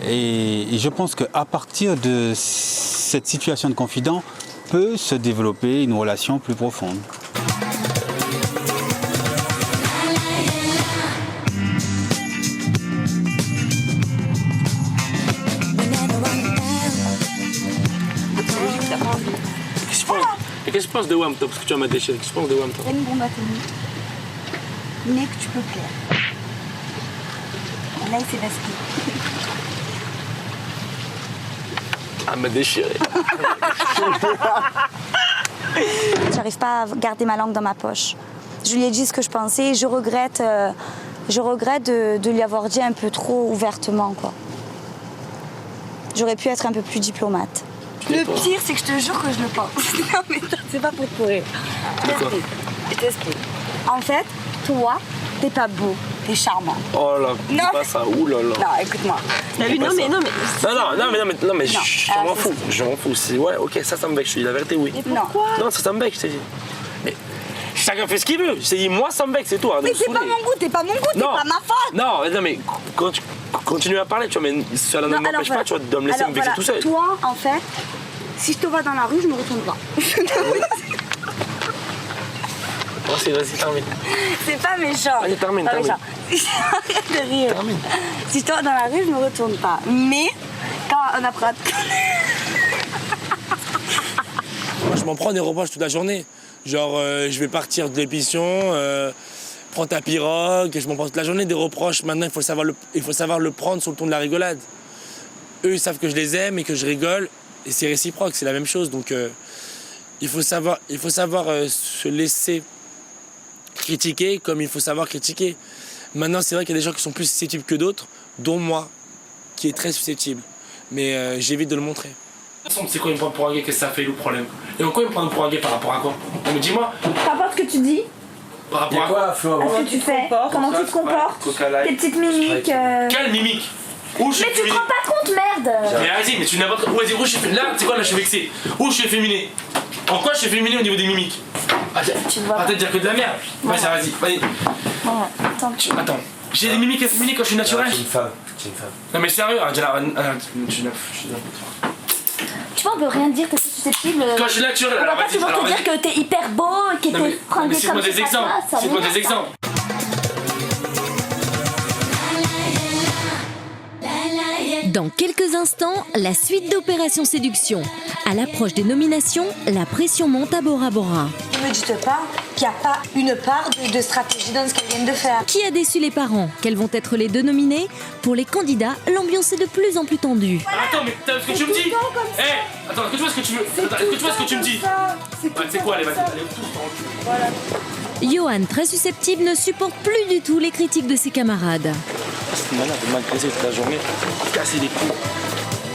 Speaker 2: Et je pense qu'à partir de cette situation de confident peut se développer une relation plus profonde.
Speaker 18: Qu'est-ce que tu penses de Wham Top? Parce que tu vas mettre des chaînes. Qu'est-ce que tu penses de Wham Top?
Speaker 12: Il y a une bombe atomique, mais que tu peux plaire. Là, il s'est basculé.
Speaker 18: Ah, m'a déchiré.
Speaker 12: J'arrive pas à garder ma langue dans ma poche. Je lui ai dit ce que je pensais et je regrette de lui avoir dit un peu trop ouvertement, quoi. J'aurais pu être un peu plus diplomate. Le pire, c'est que je te jure que je le pense. Non, mais c'est pas pour courir. Je t'explique. En fait, toi, t'es pas beau, t'es charmant.
Speaker 18: Oh là, dis pas ça, oulala.
Speaker 12: Non, écoute-moi.
Speaker 18: Non, mais je m'en fous. Je m'en fous. Ouais, ok, ça me bec, je te dis la vérité, oui.
Speaker 12: Mais pourquoi?
Speaker 18: Non, ça me bec, je t'ai dit. Mais chacun fait ce qu'il veut. Je t'ai dit, moi, ça me bec, c'est toi.
Speaker 12: Mais c'est pas mon goût, t'es pas mon goût, t'es pas ma faute.
Speaker 18: Non, mais quand tu continues à parler, tu vois, mais cela ne m'empêche pas, tu vois, de me laisser me vexer tout seul.
Speaker 12: Toi, en fait, si je te vois dans la rue, je me retourne pas.
Speaker 18: Vas-y, termine.
Speaker 12: C'est pas méchant.
Speaker 18: Allez, termine.
Speaker 12: Arrête de rire. Termine. Si je te vois dans la rue, je me retourne pas. Mais quand on apprend à te
Speaker 18: Moi, je m'en prends des reproches toute la journée. Genre, je vais partir de l'émission, prends ta pirogue, je m'en prends toute la journée des reproches. Maintenant, il faut savoir le prendre sur le ton de la rigolade. Eux, ils savent que je les aime et que je rigole. Et c'est réciproque, c'est la même chose. Donc, il faut savoir se laisser critiquer comme il faut savoir critiquer. Maintenant, c'est vrai qu'il y a des gens qui sont plus susceptibles que d'autres, dont moi, qui est très susceptible. Mais j'évite de le montrer. façon, c'est quoi, il me prend pour un gay, qu'est-ce que ça fait le problème? Et en quoi il me prend pour un gay par rapport à quoi? Non mais dis-moi.
Speaker 17: Par rapport à ce que tu dis,
Speaker 18: par rapport à quoi,
Speaker 17: Flo? Ce que tu fais, comment tu te comportes, tes petites mimiques.
Speaker 18: Quelle mimique? Où je
Speaker 17: mais tu te rends pas compte, merde!
Speaker 18: Mais vas-y, mais tu n'importe quoi. Vas-y, où je suis féminé? Là, c'est quoi, là, je suis vexé. Où je suis efféminé? En quoi je suis féminé au niveau des mimiques? Arrête de dire que de la merde. Vas-y, vas-y. Attends. J'ai des mimiques efféminées quand je suis naturel?
Speaker 16: C'est une femme.
Speaker 18: Non mais sérieux,
Speaker 7: Tu vois, on peut rien dire, t'es susceptible.
Speaker 18: Quand je suis naturel,
Speaker 7: on va pas toujours te dire que t'es hyper beau, que t'es fringué comme
Speaker 18: cite-moi des exemples. Cite-moi des exemples.
Speaker 1: Dans quelques instants, la suite d'Opération Séduction. À l'approche des nominations, la pression monte à Bora Bora.
Speaker 12: Ne me dites pas qu'il n'y a pas une part de stratégie dans ce qu'elles viennent de faire.
Speaker 1: Qui a déçu les parents? Quels vont être les deux nominés? Pour les candidats, l'ambiance est de plus en plus tendue.
Speaker 18: Attends, mais t'as ce que tu me dis? Attends, est-ce que tu vois ce que tu veux? Est-ce que tu vois ce que tu me dis? C'est quoi, allez, tous.
Speaker 1: Johan, très susceptible, ne supporte plus du tout les critiques de ses camarades.
Speaker 18: C'est malade de m'agresser toute la journée, casser les coups.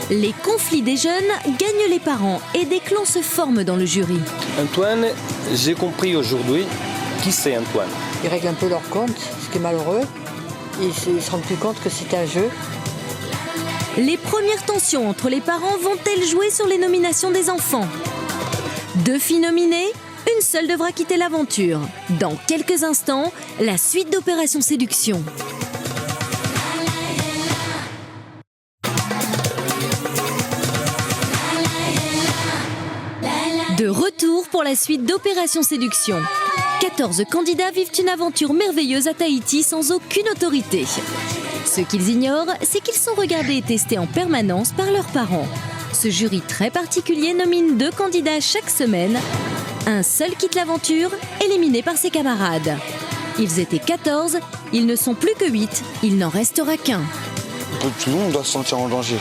Speaker 1: Les conflits des jeunes gagnent les parents et des clans se forment dans le jury.
Speaker 5: Antoine, j'ai compris aujourd'hui qui c'est Antoine.
Speaker 6: Ils règlent un peu leur compte, ce qui est malheureux. Ils se rendent plus compte que c'est un jeu.
Speaker 1: Les premières tensions entre les parents vont-elles jouer sur les nominations des enfants? 2 filles nominées, une seule devra quitter l'aventure. Dans quelques instants, la suite d'Opération Séduction. De retour pour la suite d'Opération Séduction. 14 candidats vivent une aventure merveilleuse à Tahiti sans aucune autorité. Ce qu'ils ignorent, c'est qu'ils sont regardés et testés en permanence par leurs parents. Ce jury très particulier nomine 2 candidats chaque semaine. Un seul quitte l'aventure, éliminé par ses camarades. Ils étaient 14, ils ne sont plus que 8, il n'en restera qu'un.
Speaker 8: Tout le monde doit se sentir en danger.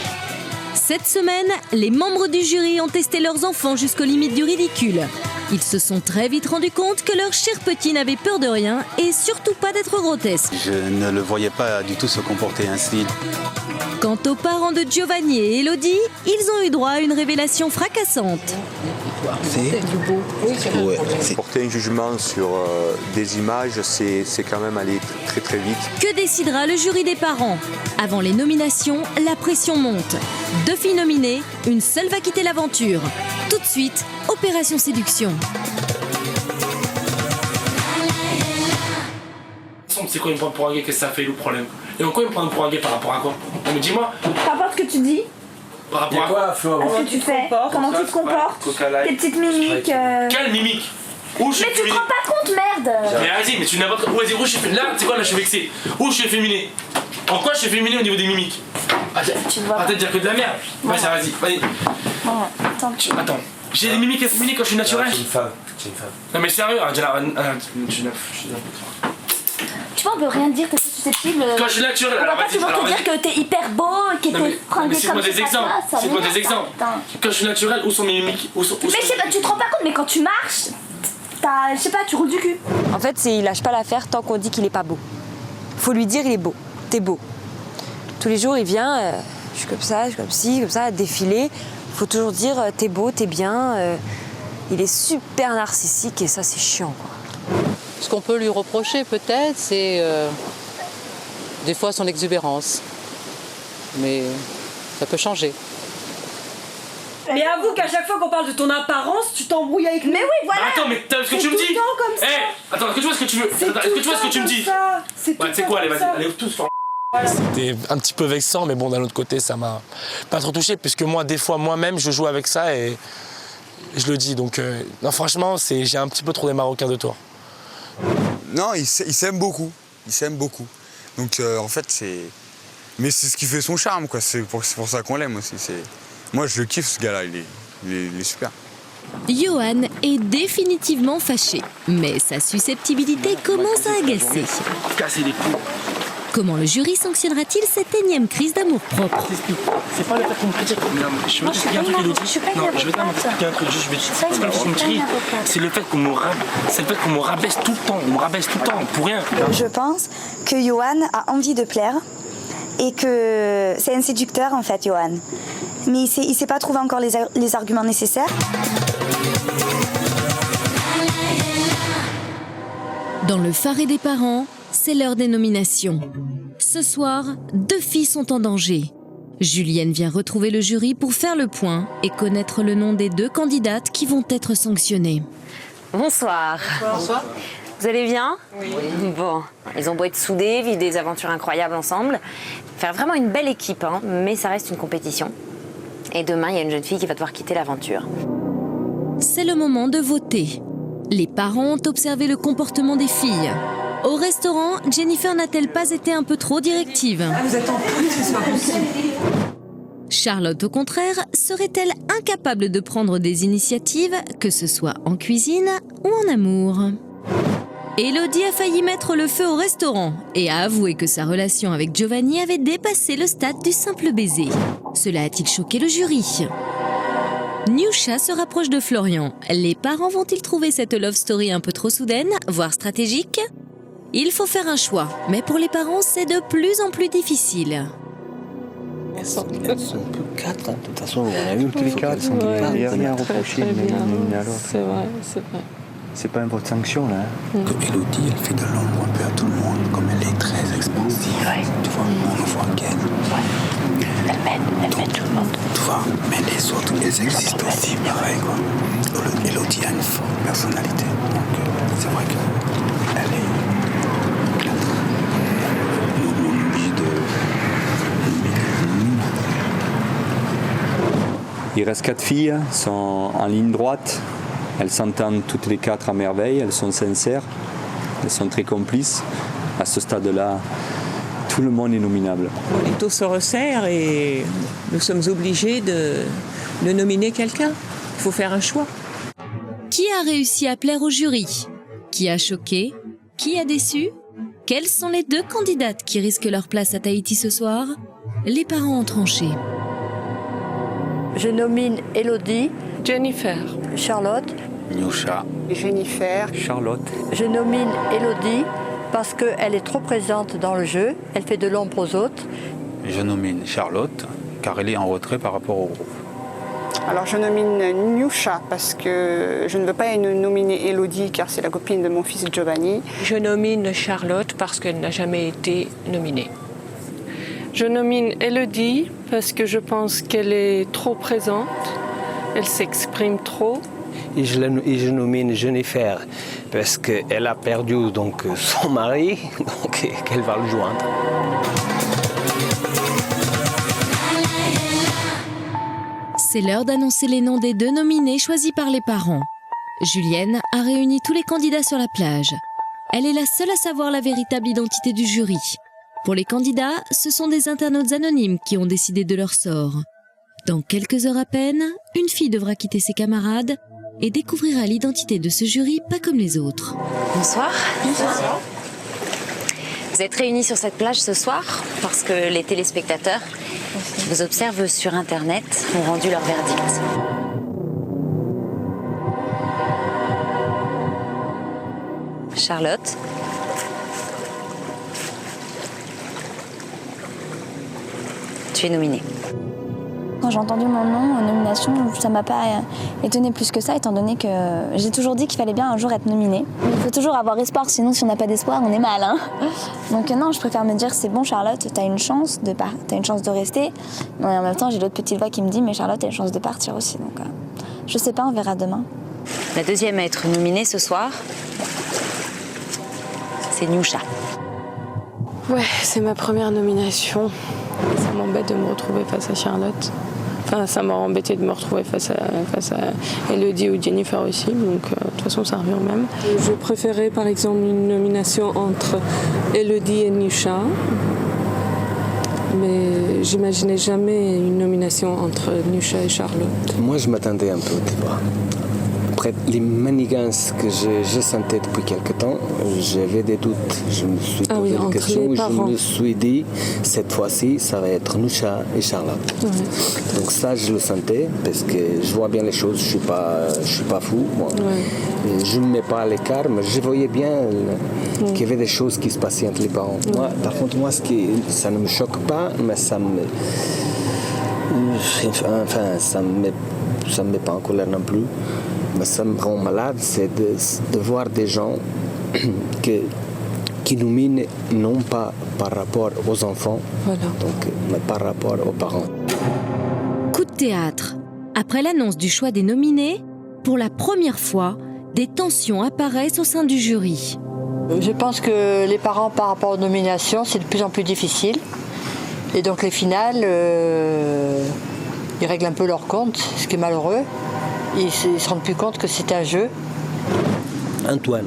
Speaker 1: Cette semaine, les membres du jury ont testé leurs enfants jusqu'aux limites du ridicule. Ils se sont très vite rendus compte que leur cher petit n'avait peur de rien et surtout pas d'être grotesque.
Speaker 2: Je ne le voyais pas du tout se comporter ainsi.
Speaker 1: Quant aux parents de Giovanni et Elodie, ils ont eu droit à une révélation fracassante.
Speaker 2: C'est du beau. Ouais,
Speaker 20: porter un jugement sur des images, c'est quand même aller très très vite.
Speaker 1: Que décidera le jury des parents? Avant les nominations, la pression monte. 2 filles nominées, une seule va quitter l'aventure. Tout de suite, Opération Séduction.
Speaker 18: C'est quoi, il me prend pour un gay, qu'est-ce que ça fait le problème? Et en quoi il me prend pour un gay par rapport à quoi? Non mais dis-moi.
Speaker 17: Par rapport à ce que tu dis,
Speaker 18: par rapport à quoi, Flo?
Speaker 17: ce que tu fais, comment tu te comportes, tes petites mimiques.
Speaker 18: Quelle mimique? Où je suis
Speaker 17: mais tu te rends pas compte, merde!
Speaker 18: Mais vas-y, mais tu n'importe quoi. Vas-y, où je suis féminé? Là, c'est quoi, là, je suis vexé. Où je suis efféminé? En quoi je suis féminé au niveau des mimiques? Arrête de dire que de la merde. Vas-y. Attends. J'ai des mimiques efféminées quand je suis naturel?
Speaker 16: C'est une femme.
Speaker 18: Non mais sérieux,
Speaker 7: Tu vois, on peut rien dire, t'es susceptible.
Speaker 18: Quand je suis naturel,
Speaker 7: on va pas toujours te dire que t'es hyper beau, que t'es fringué comme
Speaker 18: des exemples. Cite-moi des exemples. Quand je suis naturel, où sont mes mimiques?
Speaker 7: Mais je sais pas, tu te rends pas compte, mais quand tu marches, je sais pas, tu roules du cul.
Speaker 21: En fait, il lâche pas l'affaire tant qu'on dit qu'il est pas beau. Faut lui dire il est beau, t'es beau. Tous les jours il vient, je suis comme ça, je suis comme ci, comme ça, défilé. Faut toujours dire t'es beau, t'es bien. Il est super narcissique et ça c'est chiant, quoi.
Speaker 6: Ce qu'on peut lui reprocher peut-être, c'est des fois son exubérance. Mais ça peut changer.
Speaker 17: Mais avoue qu'à chaque fois qu'on parle de ton apparence, tu t'embrouilles avec nous. Mais oui, voilà.
Speaker 18: Attends, mais t'as ce que tu me dis? Attends, est-ce que tu vois ce que tu veux? Est-ce que tu vois ce que tu me dis? C'est quoi, allez, tous faire. C'était un petit peu vexant, mais bon, d'un autre côté, ça m'a pas trop touché, puisque moi, des fois, moi-même, je joue avec ça et je le dis. Donc, non, franchement, j'ai un petit peu trop des Marocains de toi.
Speaker 8: Non, il s'aime beaucoup. Donc, en fait, c'est... Mais c'est ce qui fait son charme, quoi. C'est pour ça qu'on l'aime aussi. Moi, je le kiffe, ce gars-là. Il est super.
Speaker 1: Johan est définitivement fâché, mais sa susceptibilité commence à agacer.
Speaker 18: Casser les coups.
Speaker 1: Comment le jury sanctionnera-t-il cette énième crise d'amour-propre?
Speaker 18: C'est pas le fait qu'on me critique. Je veux t'expliquer un truc, Elodie. Non, je veux t'expliquer un truc. C'est pas le fait qu'on me critique. C'est le fait qu'on me rabaisse tout le temps. On me rabaisse tout le temps, pour rien.
Speaker 12: Je pense que Johan a envie de plaire et que c'est un séducteur, en fait, Johan. mais il ne sait pas trouver encore les arguments nécessaires.
Speaker 1: Dans le Faré des parents, c'est l'heure des nominations. Ce soir, 2 filles sont en danger. Julienne vient retrouver le jury pour faire le point et connaître le nom des 2 candidates qui vont être sanctionnées.
Speaker 9: Bonsoir.
Speaker 12: Bonsoir.
Speaker 9: Vous allez bien?
Speaker 12: Oui.
Speaker 9: Bon, ils ont beau être soudés, vivre des aventures incroyables ensemble, faire vraiment une belle équipe, hein, mais ça reste une compétition. Et demain, il y a une jeune fille qui va devoir quitter l'aventure.
Speaker 1: C'est le moment de voter. Les parents ont observé le comportement des filles. Au restaurant, Jennifer n'a-t-elle pas été un peu trop directive?
Speaker 14: Vous êtes en plus, c'est pas possible.
Speaker 1: Charlotte, au contraire, serait-elle incapable de prendre des initiatives, que ce soit en cuisine ou en amour? Élodie a failli mettre le feu au restaurant et a avoué que sa relation avec Giovanni avait dépassé le stade du simple baiser. Cela a-t-il choqué le jury? Niusha se rapproche de Florian. Les parents vont-ils trouver cette love story un peu trop soudaine, voire stratégique? Il faut faire un choix, mais pour les parents, c'est de plus en plus difficile.
Speaker 22: Elles sont que 4, de toute façon, on a vu que les 4 sont il n'y a rien à reprocher l'une à l'autre. C'est vrai, c'est vrai. C'est pas un vote sanction là.
Speaker 2: Élodie, elle fait de l'ombre un peu à tout le monde, comme elle est très expansive. Tu vois, on le voit qu'elle. Elle met tout le monde. Tu vois, mais les autres, elles existent aussi, pareil quoi. Élodie a une forte personnalité, donc c'est vrai qu'elle est. On est obligé de.
Speaker 11: Il reste 4 filles, sont en ligne droite. Elles s'entendent toutes les 4 à merveille, elles sont sincères, elles sont très complices. À ce stade-là, tout le monde est nominable.
Speaker 3: L'étau se resserre et nous sommes obligés de nominer quelqu'un. Il faut faire un choix.
Speaker 1: Qui a réussi à plaire au jury? Qui a choqué? Qui a déçu? Quelles sont les 2 candidates qui risquent leur place à Tahiti ce soir? Les parents ont tranché.
Speaker 23: Je nomine Élodie,
Speaker 10: Jennifer,
Speaker 23: Charlotte,
Speaker 2: Niusha,
Speaker 15: Jennifer,
Speaker 22: Charlotte.
Speaker 23: Je nomine Élodie parce qu'elle est trop présente dans le jeu, elle fait de l'ombre aux autres.
Speaker 2: Je nomine Charlotte, car elle est en retrait par rapport au groupe.
Speaker 15: Alors je nomine Niusha parce que je ne veux pas nominer Élodie car c'est la copine de mon fils Giovanni.
Speaker 3: Je nomine Charlotte parce qu'elle n'a jamais été nominée.
Speaker 10: je nomine Élodie parce que je pense qu'elle est trop présente, elle s'exprime trop.
Speaker 22: Et je nomine Jennifer parce qu'elle a perdu donc, son mari, donc qu'elle va le joindre.
Speaker 1: C'est l'heure d'annoncer les noms des 2 nominés choisis par les parents. Julienne a réuni tous les candidats sur la plage. Elle est la seule à savoir la véritable identité du jury. Pour les candidats, ce sont des internautes anonymes qui ont décidé de leur sort. Dans quelques heures à peine, une fille devra quitter ses camarades et découvrira l'identité de ce jury pas comme les autres.
Speaker 9: Bonsoir. Bonsoir. Vous êtes réunis sur cette plage ce soir parce que les téléspectateurs vous observent sur Internet, ont rendu leur verdict. Charlotte. Tu es nominée.
Speaker 12: Quand j'ai entendu mon nom en nomination, ça m'a pas étonnée plus que ça, étant donné que j'ai toujours dit qu'il fallait bien un jour être nominée. Mais il faut toujours avoir espoir, sinon si on n'a pas d'espoir, on est mal. Hein. Donc non, je préfère me dire c'est bon Charlotte, t'as une chance de rester. Mais en même temps, j'ai l'autre petite voix qui me dit mais Charlotte, t'as une chance de partir aussi. Donc je sais pas, on verra demain.
Speaker 9: La deuxième à être nominée ce soir, c'est Niusha.
Speaker 10: Ouais, c'est ma première nomination. Ça m'embête de me retrouver face à Charlotte. Enfin, ça m'a embêté de me retrouver face à Élodie ou Jennifer aussi, donc de toute façon ça revient au même. Je préférais par exemple une nomination entre Élodie et Niusha, mais j'imaginais jamais une nomination entre Niusha et Charlotte.
Speaker 22: Moi je m'attendais un peu au débat. Après les manigances que je sentais depuis quelque temps, j'avais des doutes. Je me suis posé des questions et je me suis dit, cette fois-ci, ça va être Niusha et Charlotte. Ouais. Donc ça, je le sentais, parce que je vois bien les choses, je suis pas fou. Moi. Ouais. Je ne me mets pas à l'écart, mais je voyais bien qu'il y avait des choses qui se passaient entre les parents. Moi, par contre, ça ne me choque pas, mais ça me Enfin, ça me met pas en colère non plus. Mais ça me rend malade, c'est de voir des gens qui nous minent non pas par rapport aux enfants, mais par rapport aux parents.
Speaker 1: Coup de théâtre. Après l'annonce du choix des nominés, pour la première fois, des tensions apparaissent au sein du jury.
Speaker 23: Je pense que les parents, par rapport aux nominations, c'est de plus en plus difficile. Et donc les finales, ils règlent un peu leur compte, ce qui est malheureux. Ils ne se rendent plus compte que c'est un jeu.
Speaker 22: Antoine,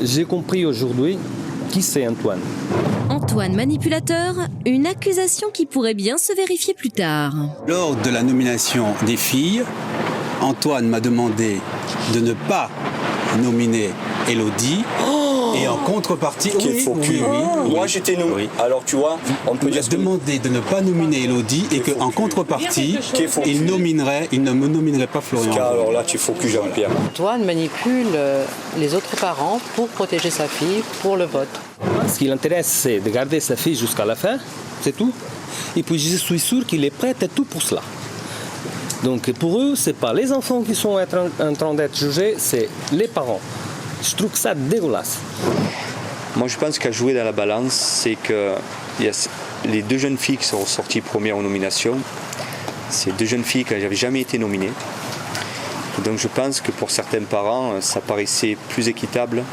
Speaker 22: j'ai compris aujourd'hui qui c'est Antoine.
Speaker 1: Antoine manipulateur, une accusation qui pourrait bien se vérifier plus tard.
Speaker 2: Lors de la nomination des filles, Antoine m'a demandé de ne pas nominer Elodie. Et en contrepartie,
Speaker 11: Moi j'étais nommé. Alors tu vois, on peut dire
Speaker 2: demander de ne pas nominer Elodie et qu'en contrepartie, il ne me nominerait pas Florian.
Speaker 11: Alors là tu focus Jean-Pierre.
Speaker 6: Antoine manipule les autres parents pour protéger sa fille pour le vote.
Speaker 22: Ce qui l'intéresse, c'est de garder sa fille jusqu'à la fin, c'est tout. Et puis je suis sûr qu'il est prêt à tout pour cela. Donc pour eux, ce n'est pas les enfants qui sont en train d'être jugés, c'est les parents. Je trouve ça dégueulasse.
Speaker 11: Moi je pense qu'à jouer dans la balance, c'est que les deux jeunes filles qui sont sorties premières en nomination, c'est deux jeunes filles qui n'avaient jamais été nominées. Et donc je pense que pour certains parents, ça paraissait plus équitable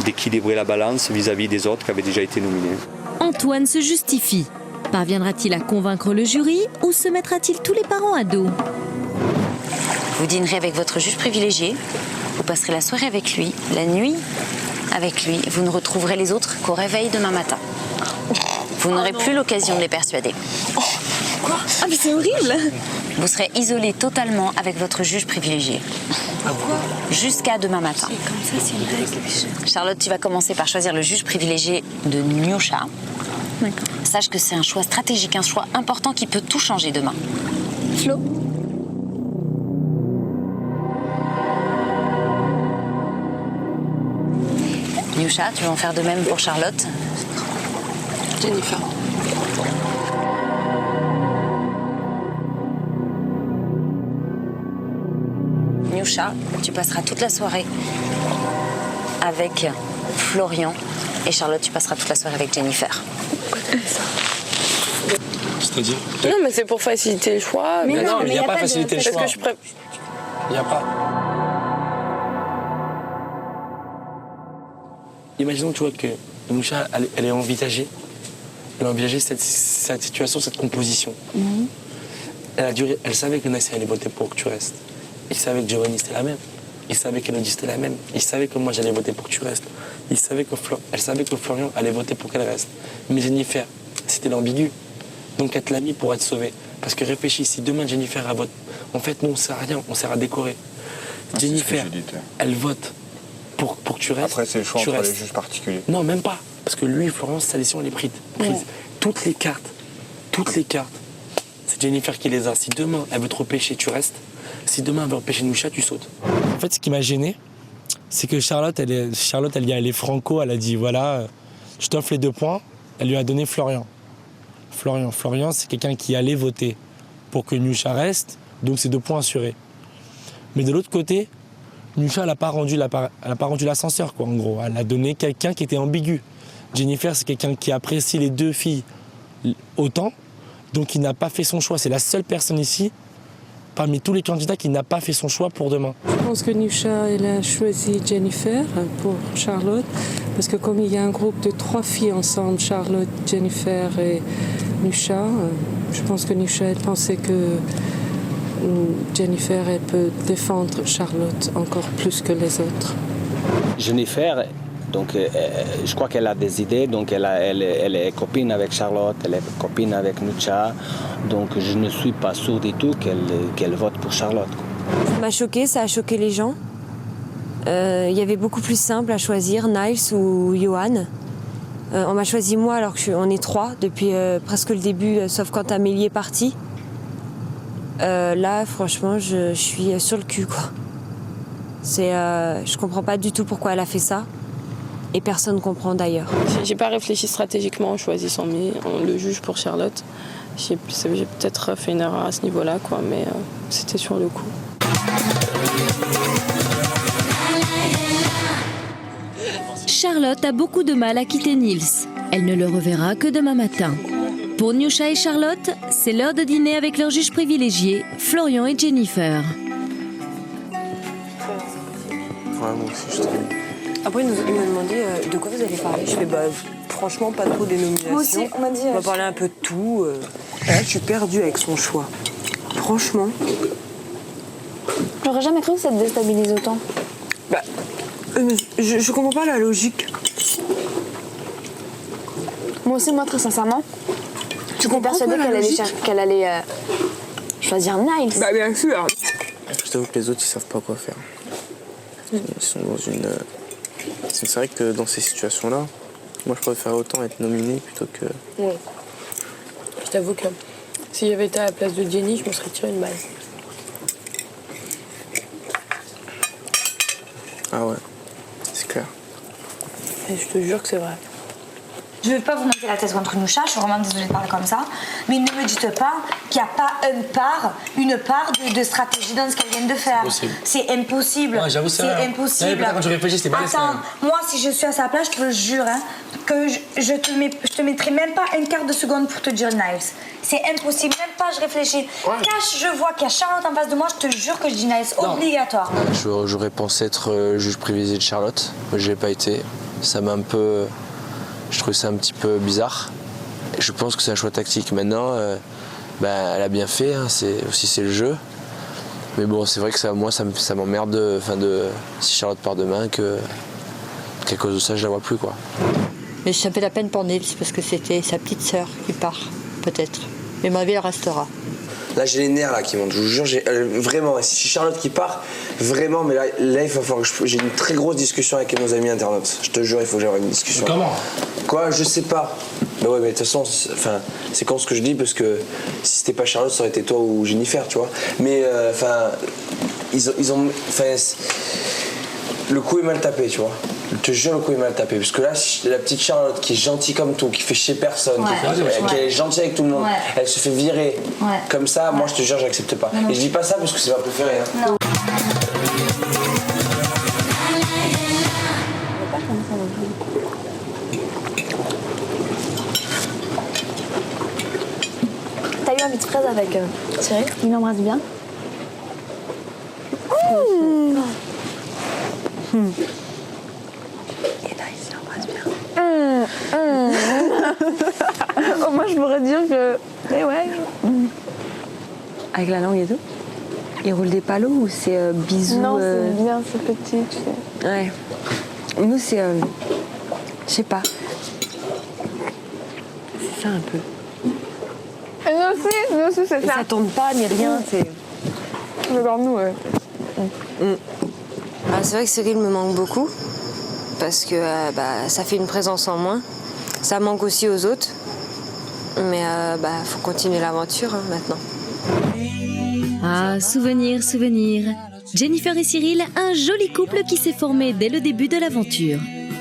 Speaker 11: d'équilibrer la balance vis-à-vis des autres qui avaient déjà été nominés.
Speaker 1: Antoine se justifie. Parviendra-t-il à convaincre le jury ou se mettra-t-il tous les parents à dos?
Speaker 9: Vous dînerez avec votre juge privilégié. Vous passerez la soirée avec lui, la nuit avec lui. Vous ne retrouverez les autres qu'au réveil demain matin. Vous n'aurez plus l'occasion de les persuader.
Speaker 21: Quoi? Ah mais c'est horrible!
Speaker 9: Vous serez isolé totalement avec votre juge privilégié. Jusqu'à demain matin.
Speaker 21: Comme ça, c'est une règle.
Speaker 9: Charlotte, tu vas commencer par choisir le juge privilégié de Nyusha.
Speaker 21: D'accord.
Speaker 9: Sache que c'est un choix stratégique, un choix important qui peut tout changer demain.
Speaker 21: Flo?
Speaker 9: Nyusha, tu vas en faire de même pour Charlotte.
Speaker 21: Jennifer.
Speaker 9: Nyusha, tu passeras toute la soirée avec Florian. Et Charlotte, tu passeras toute la soirée avec Jennifer.
Speaker 18: C'est-à-dire?
Speaker 10: Non, mais c'est pour faciliter le choix.
Speaker 18: Mais non, il n'y a pas facilité le choix.
Speaker 10: Parce que
Speaker 18: Il n'y a pas. Imaginons, tu vois, que Nyusha, elle est envisagée. Elle a envisagé cette situation, cette composition. Elle savait que Nasser allait voter pour que tu restes. Il savait que Giovanni c'était la même. Il savait qu'Elodie c'était la même. Il savait que moi j'allais voter pour que tu restes. Elle savait que Florian allait voter pour qu'elle reste. Mais Jennifer, c'était l'ambigu. Donc elle te l'a mis pour être sauvée. Parce que réfléchis, si demain Jennifer a vote, en fait nous on sert à rien, on sert à décorer. Jennifer, elle vote pour que tu restes.
Speaker 20: Après c'est le choix entre les juges particuliers.
Speaker 18: Non, même pas. Parce que lui, Florence, sa décision elle est prise. Toutes les cartes, c'est Jennifer qui les a. Si demain elle veut te repêcher, tu restes. Si demain elle veut repêcher Nyusha, tu sautes. En fait, ce qui m'a gêné, c'est que Charlotte, elle est franco, elle a dit voilà, je t'offre les 2 points. Elle lui a donné Florian. Florian, c'est quelqu'un qui allait voter pour que Nyusha reste, donc c'est 2 points assurés. Mais de l'autre côté, Nyusha, elle n'a pas rendu l'ascenseur, quoi, en gros. Elle a donné quelqu'un qui était ambigu. Jennifer, c'est quelqu'un qui apprécie les 2 filles autant, donc il n'a pas fait son choix. C'est la seule personne ici, parmi tous les candidats, qui n'a pas fait son choix pour demain.
Speaker 4: Je pense que Nyusha, elle a choisi Jennifer pour Charlotte, parce que comme il y a un groupe de 3 filles ensemble, Charlotte, Jennifer et Nyusha, je pense que Nyusha, elle pensait que Jennifer, elle peut défendre Charlotte encore plus que les autres.
Speaker 22: Jennifer, donc, je crois qu'elle a des idées, donc elle est copine avec Charlotte, elle est copine avec Nyusha, donc je ne suis pas sûr du tout qu'elle vote pour Charlotte.
Speaker 21: Ça m'a choqué, ça a choqué les gens. Il y avait beaucoup plus simple à choisir, Niles ou Johan. On m'a choisi moi alors qu'on est 3 depuis presque le début, sauf quand Amélie est partie. Là, franchement, je suis sur le cul, quoi. Je comprends pas du tout pourquoi elle a fait ça. et personne ne comprend d'ailleurs.
Speaker 10: J'ai pas réfléchi stratégiquement en choisissant le juge pour Charlotte. J'ai peut-être fait une erreur à ce niveau-là, quoi, mais c'était sur le coup.
Speaker 1: Charlotte a beaucoup de mal à quitter Niels. Elle ne le reverra que demain matin. Pour Niusha et Charlotte, c'est l'heure de dîner avec leurs juges privilégiés, Florian et Jennifer.
Speaker 16: Ouais, moi aussi, je trouve.
Speaker 21: Après, il m'a demandé de quoi vous allez parler. Je fais franchement pas trop des nominations.
Speaker 7: Moi aussi, on m'a dit.
Speaker 21: On va parler un peu de tout. Là, je suis perdue avec son choix. Franchement.
Speaker 7: J'aurais jamais cru que ça te déstabilise autant.
Speaker 21: Je comprends pas la logique.
Speaker 7: Moi aussi, moi très sincèrement, tu comprends persuadée qu'elle allait choisir Niles.
Speaker 21: Bah bien sûr.
Speaker 16: Je t'avoue que les autres ils savent pas quoi faire. Ils sont dans une. C'est vrai que dans ces situations-là, moi je préfère autant être nominé plutôt que.
Speaker 10: Oui. Je t'avoue que si j'avais été à la place de Jenny, je me serais tiré une balle.
Speaker 16: Ah ouais, c'est clair.
Speaker 10: Et je te jure que c'est vrai.
Speaker 12: Je ne veux pas vous monter la tête contre Niusha, je suis vraiment désolée de parler comme ça, mais ne me dites pas qu'il n'y a pas une part de stratégie dans ce qu'elle vient de faire. C'est impossible.
Speaker 18: Ouais, j'avoue, c'est
Speaker 12: impossible.
Speaker 18: Quand je réfléchis, c'était balèze.
Speaker 12: Attends, moi si je suis à sa place, je te le jure, hein, que je te mettrai même pas un quart de seconde pour te dire Niles. C'est impossible, même pas je réfléchis. Quand je vois qu'il y a Charlotte en face de moi, je te jure que je dis Niles, obligatoire.
Speaker 16: J'aurais pensé être juge privilégié de Charlotte, mais je l'ai pas été. Ça m'a un peu. Je trouve ça un petit peu bizarre. Je pense que c'est un choix tactique. Maintenant, elle a bien fait, hein, c'est le jeu. Mais bon, c'est vrai que ça m'emmerde si Charlotte part demain, qu'à cause de ça, je la vois plus, quoi.
Speaker 23: Mais ça fait la peine pour Niels parce que c'était sa petite sœur qui part, peut-être. Mais ma vie, elle restera.
Speaker 16: Là, j'ai les nerfs là, qui montent, je vous jure, vraiment, si c'est Charlotte qui part, vraiment, mais là il va falloir que j'ai une très grosse discussion avec nos amis internautes. Je te jure, il faut que j'aille une discussion.
Speaker 18: Comment ?
Speaker 16: Quoi ? Je sais pas. Bah ouais, mais de toute façon, c'est con ce que je dis, parce que si c'était pas Charlotte, ça aurait été toi ou Jennifer, tu vois. Mais, ils ont... le coup est mal tapé, tu vois. Je te jure, le coup est mal tapé. Parce que là, la petite Charlotte qui est gentille comme tout, qui fait chier personne, qui est gentille avec tout le monde, elle se fait virer comme ça, moi je te jure, j'accepte pas. Et je dis pas ça parce que c'est ma préférée. Hein. Non.
Speaker 7: T'as eu un vite fraise avec Cyril ? Il m'embrasse bien.
Speaker 21: Oh, moi, je pourrais dire que... Mais ouais. Avec la langue et tout. Il roule des palos ou c'est bisous
Speaker 10: Non, c'est bien, c'est petit, tu sais.
Speaker 21: Ouais. Nous, c'est... je sais pas. C'est ça, un peu.
Speaker 10: Nous aussi, c'est ça.
Speaker 21: Ça tombe pas, ni rien, c'est...
Speaker 10: Regarde nous, ouais.
Speaker 21: Ah, c'est vrai que Cyril me manque beaucoup. Parce que ça fait une présence en moins. Ça manque aussi aux autres. Mais faut continuer l'aventure maintenant.
Speaker 1: Ah, souvenir, souvenir. Jennifer et Cyril, un joli couple qui s'est formé dès le début de l'aventure.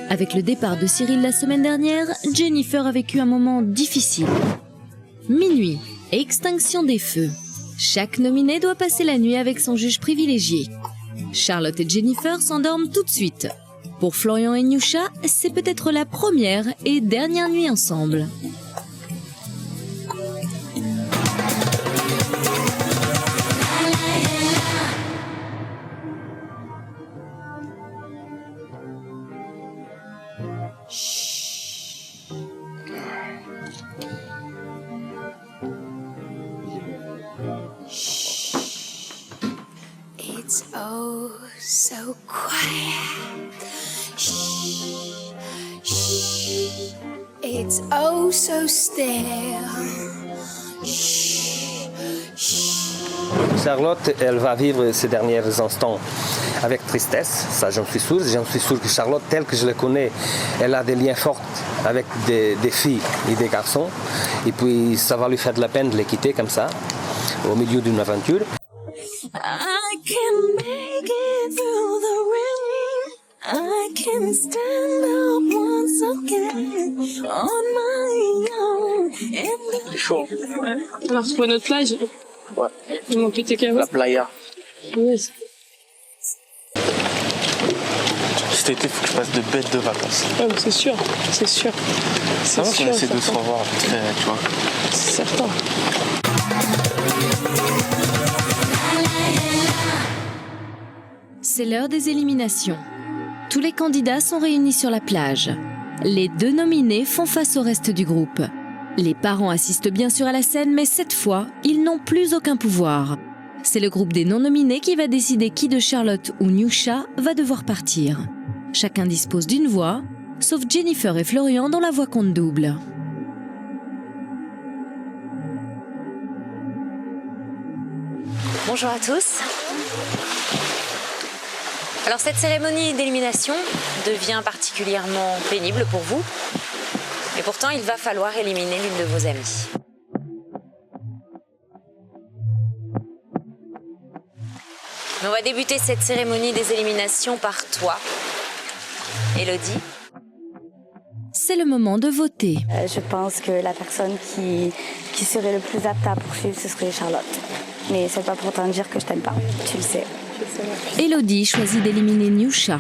Speaker 1: Avec le départ de Cyril la semaine dernière, Jennifer a vécu un moment difficile. Minuit, extinction des feux. Chaque nominé doit passer la nuit avec son juge privilégié. Charlotte et Jennifer s'endorment tout de suite. Pour Florian et Niusha, c'est peut-être la première et dernière nuit ensemble.
Speaker 5: It's oh so quiet. Shh, shh. It's oh so still. Shh, shh.
Speaker 22: Charlotte, elle va vivre ces derniers instants avec tristesse, ça j'en suis sûr. J'en suis sûr que Charlotte, telle que je la connais, elle a des liens forts avec des filles et des garçons. Et puis ça va lui faire de la peine de les quitter comme ça, au milieu d'une aventure.
Speaker 5: I can make it through the rain. I can stand up once again on my own.
Speaker 18: C'est chaud.
Speaker 10: On a retrouvé notre plage.
Speaker 18: Ouais.
Speaker 10: Il manquait tes carottes.
Speaker 18: La playa.
Speaker 10: Oui.
Speaker 18: Cet été, il faut que je passe de bêtes de vacances.
Speaker 10: Ouais, c'est sûr, c'est sûr.
Speaker 18: Ça va qu'on essaie de se revoir vite fait, tu vois.
Speaker 10: C'est certain.
Speaker 1: C'est l'heure des éliminations. Tous les candidats sont réunis sur la plage. Les 2 nominés font face au reste du groupe. Les parents assistent bien sûr à la scène, mais cette fois, ils n'ont plus aucun pouvoir. C'est le groupe des non-nominés qui va décider qui de Charlotte ou Nyousha va devoir partir. Chacun dispose d'une voix, sauf Jennifer et Florian dont la voix compte double.
Speaker 9: Bonjour à tous. Alors cette cérémonie d'élimination devient particulièrement pénible pour vous. Et pourtant, il va falloir éliminer l'une de vos amies. Mais on va débuter cette cérémonie des éliminations par toi, Elodie.
Speaker 1: C'est le moment de voter.
Speaker 13: Je pense que la personne qui serait le plus apte à poursuivre, ce serait Charlotte. Mais c'est pas pour t'en dire que je t'aime pas, tu le sais.
Speaker 1: Elodie choisit d'éliminer Nyousha.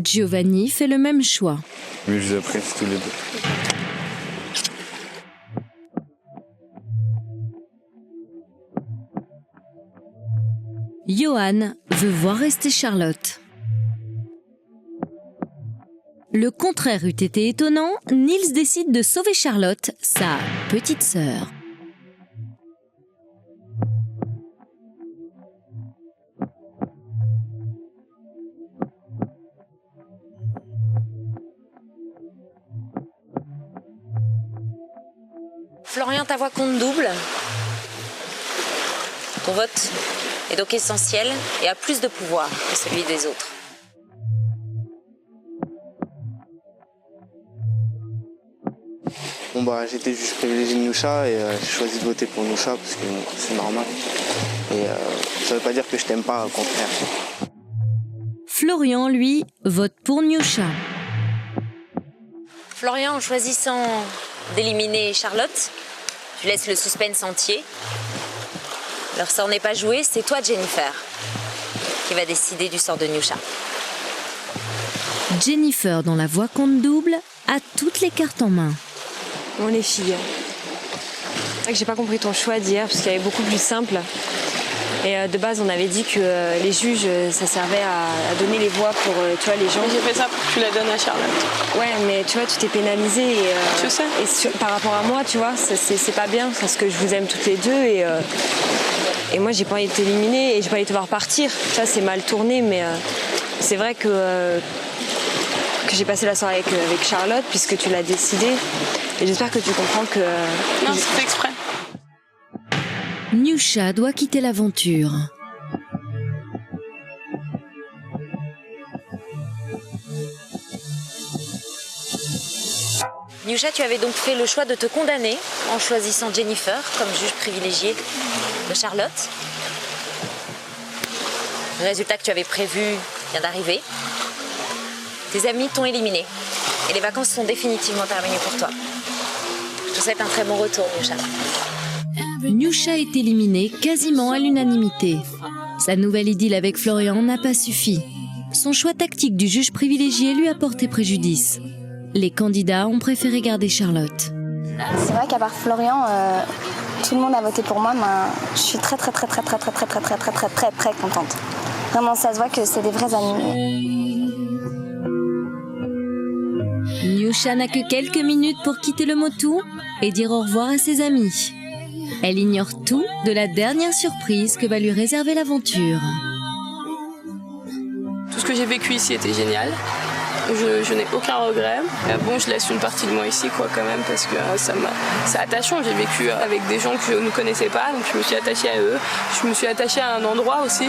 Speaker 1: Giovanni fait le même choix.
Speaker 8: Mais je les apprécie tous les deux.
Speaker 1: Johan veut voir rester Charlotte. Le contraire eût été étonnant, Nils décide de sauver Charlotte, sa petite sœur.
Speaker 9: Florian, ta voix compte double. Ton vote est donc essentiel et a plus de pouvoir que celui des autres.
Speaker 17: Bon bah j'étais juste privilégié de Nyousha et j'ai choisi de voter pour Nyousha parce que c'est normal. Et ça veut pas dire que je t'aime pas, au contraire.
Speaker 1: Florian, lui, vote pour Nyousha.
Speaker 9: Florian, en choisissant d'éliminer Charlotte, tu laisses le suspense entier. Leur sort n'est pas joué, c'est toi, Jennifer, qui va décider du sort de Nyousha.
Speaker 1: Jennifer, dont la voix compte double, a toutes les cartes en main.
Speaker 21: Bon les filles, c'est vrai que j'ai pas compris ton choix d'hier parce qu'il y avait beaucoup plus simple. Et de base on avait dit que les juges ça servait à donner les voix pour tu vois, les gens.
Speaker 10: J'ai fait ça pour que tu la donnes à Charlotte.
Speaker 21: Ouais mais tu vois tu t'es pénalisée et,
Speaker 10: je sais.
Speaker 21: Par rapport à moi tu vois c'est pas bien parce que je vous aime toutes les deux et moi j'ai pas envie de t'éliminer et j'ai pas envie de te voir partir. Ça c'est mal tourné mais c'est vrai que j'ai passé la soirée avec Charlotte puisque tu l'as décidé. Et j'espère que tu comprends que...
Speaker 10: Non, c'est fait exprès.
Speaker 1: Nyousha doit quitter l'aventure.
Speaker 9: Nyousha, tu avais donc fait le choix de te condamner en choisissant Jennifer comme juge privilégié de Charlotte. Le résultat que tu avais prévu vient d'arriver. Tes amis t'ont éliminé et les vacances sont définitivement terminées pour toi. Je te souhaite un très bon retour, Nyousha.
Speaker 1: Nyousha est éliminée quasiment à l'unanimité. Sa nouvelle idylle avec Florian n'a pas suffi. Son choix tactique du juge privilégié lui a porté préjudice. Les candidats ont préféré garder Charlotte.
Speaker 13: C'est vrai qu'à part Florian, tout le monde a voté pour moi, mais je suis très contente. Vraiment, ça se voit que c'est des vrais amis.
Speaker 1: Nyousha n'a que quelques minutes pour quitter le Motu et dire au revoir à ses amis. Elle ignore tout de la dernière surprise que va lui réserver l'aventure.
Speaker 10: Tout ce que j'ai vécu ici était génial. Je n'ai aucun regret. Bon, je laisse une partie de moi ici, quoi, quand même, parce que c'est attachant. J'ai vécu avec des gens que je ne connaissais pas, donc je me suis attachée à eux. Je me suis attachée à un endroit aussi.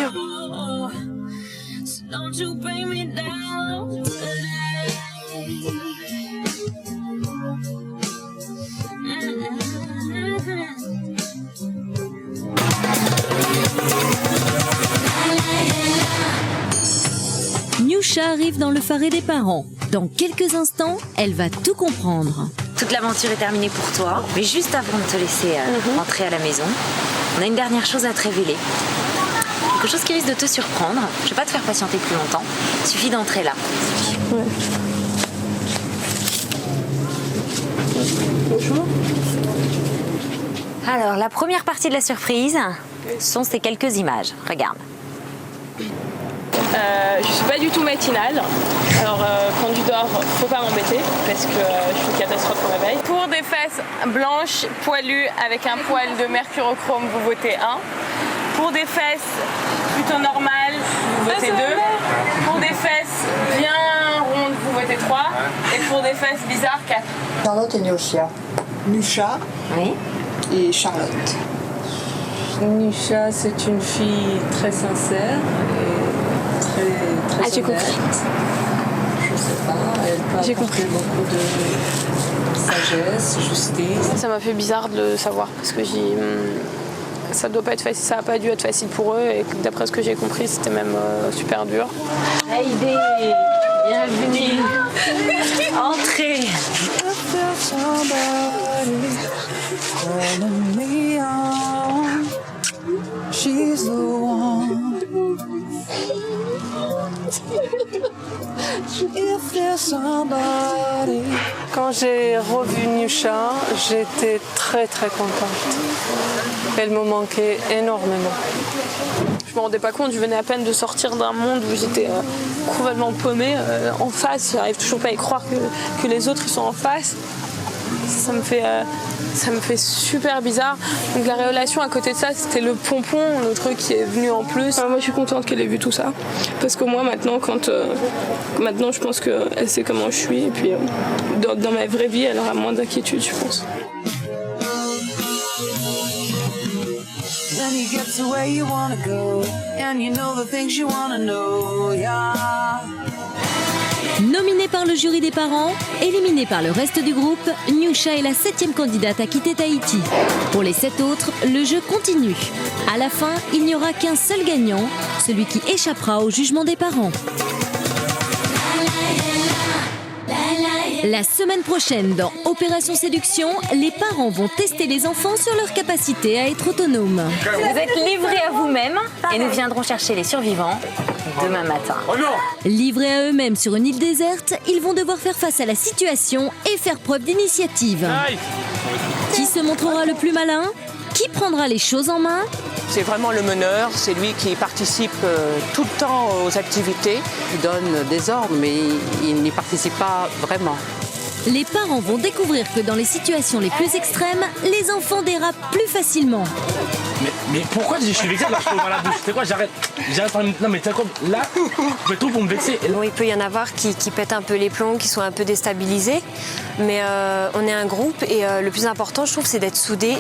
Speaker 1: Nusha arrive dans le faré des parents. Dans quelques instants, elle va tout comprendre.
Speaker 9: Toute l'aventure est terminée pour toi, mais juste avant de te laisser rentrer à la maison, on a une dernière chose à te révéler. Quelque chose qui risque de te surprendre. Je vais pas te faire patienter plus longtemps. Il suffit d'entrer là.
Speaker 4: Ouais. Bonjour.
Speaker 9: Alors, la première partie de la surprise sont ces quelques images. Regarde.
Speaker 10: Je suis pas du tout matinale. Alors quand je dors, faut pas m'embêter parce que je suis une catastrophe au réveil. Pour des fesses blanches, poilues, avec un poil de mercurochrome, vous votez 1. Pour des fesses plutôt normales, vous votez 2. Pour des fesses bien rondes, vous votez 3. Et pour des fesses bizarres, 4.
Speaker 23: Charlotte et Nusha.
Speaker 7: Nusha et Charlotte.
Speaker 4: Nusha, c'est une fille très sincère et très
Speaker 7: j'ai
Speaker 4: honnête.
Speaker 7: compris.
Speaker 4: Je sais pas, elle peut apporter beaucoup de sagesse, justice.
Speaker 10: Ça m'a fait bizarre de le savoir parce que ça doit pas être facile, ça a pas dû être facile pour eux et d'après ce que j'ai compris, c'était même super dur.
Speaker 9: Heidi, bienvenue. Entrez.
Speaker 5: She's the one. If there's somebody.
Speaker 4: Quand j'ai revu Nusha, j'étais très très contente. Elle me manquait énormément.
Speaker 10: Je me rendais pas compte, je venais à peine de sortir d'un monde où j'étais complètement paumée en face. J'arrive toujours pas à y croire que les autres ils sont en face. Ça me fait super bizarre. Donc la relation à côté de ça, c'était le pompon, le truc qui est venu en plus. Moi je suis contente qu'elle ait vu tout ça. Parce que moi maintenant, maintenant je pense qu'elle sait comment je suis. Et puis dans ma vraie vie, elle aura moins d'inquiétude, je pense.
Speaker 5: Then you get to where you wanna go, and you know the things you wanna know, yeah.
Speaker 1: Nominée par le jury des parents, éliminée par le reste du groupe, Nusha est la 7e candidate à quitter Tahiti. Pour les 7 autres, le jeu continue. À la fin, il n'y aura qu'un seul gagnant, celui qui échappera au jugement des parents. La semaine prochaine, dans Opération Séduction, les parents vont tester les enfants sur leur capacité à être autonomes.
Speaker 9: Vous êtes livrés à vous-même et nous viendrons chercher les survivants demain matin.
Speaker 1: Livrés à eux-mêmes sur une île déserte, ils vont devoir faire face à la situation et faire preuve d'initiative. Qui se montrera le plus malin? Qui prendra les choses en main?
Speaker 3: C'est vraiment le meneur, c'est lui qui participe tout le temps aux activités.
Speaker 6: Il donne des ordres, mais il n'y participe pas vraiment.
Speaker 1: Les parents vont découvrir que dans les situations les plus extrêmes, les enfants dérapent plus facilement.
Speaker 18: Mais pourquoi je suis vexé de la chose dans la bouche? C'est quoi, j'arrête. Non mais t'as quoi? Là, je me trouve pour me vexer.
Speaker 21: Bon, il peut y en avoir qui pètent un peu les plombs, qui sont un peu déstabilisés. Mais on est un groupe et le plus important, je trouve, c'est d'être soudés.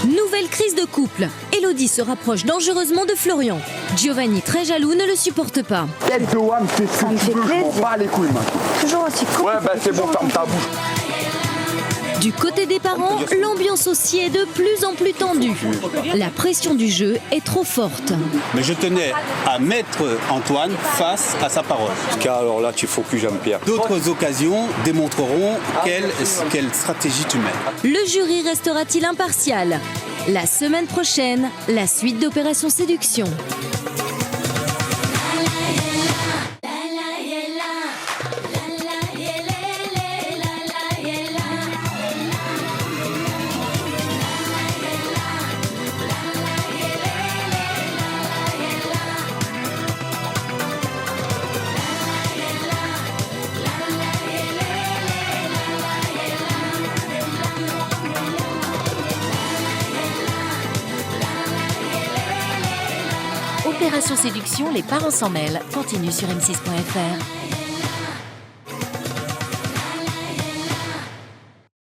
Speaker 1: Nouvelle crise de couple. Elodie se rapproche dangereusement de Florian. Giovanni, très jaloux, ne le supporte pas.
Speaker 14: Ça me fait plaisir. Les couilles,
Speaker 21: toujours aussi cool.
Speaker 14: Ouais, bah c'est bon, ferme ta bouche.
Speaker 1: Du côté des parents, l'ambiance aussi est de plus en plus tendue. La pression du jeu est trop forte.
Speaker 15: Mais je tenais à mettre Antoine face à sa parole.
Speaker 20: Car alors là, tu focus Jean-Pierre.
Speaker 15: D'autres occasions démontreront quelle stratégie tu mets.
Speaker 1: Le jury restera-t-il impartial? La semaine prochaine, la suite d'Opération Séduction. Opération Séduction, les parents s'en mêlent, continue sur m6.fr.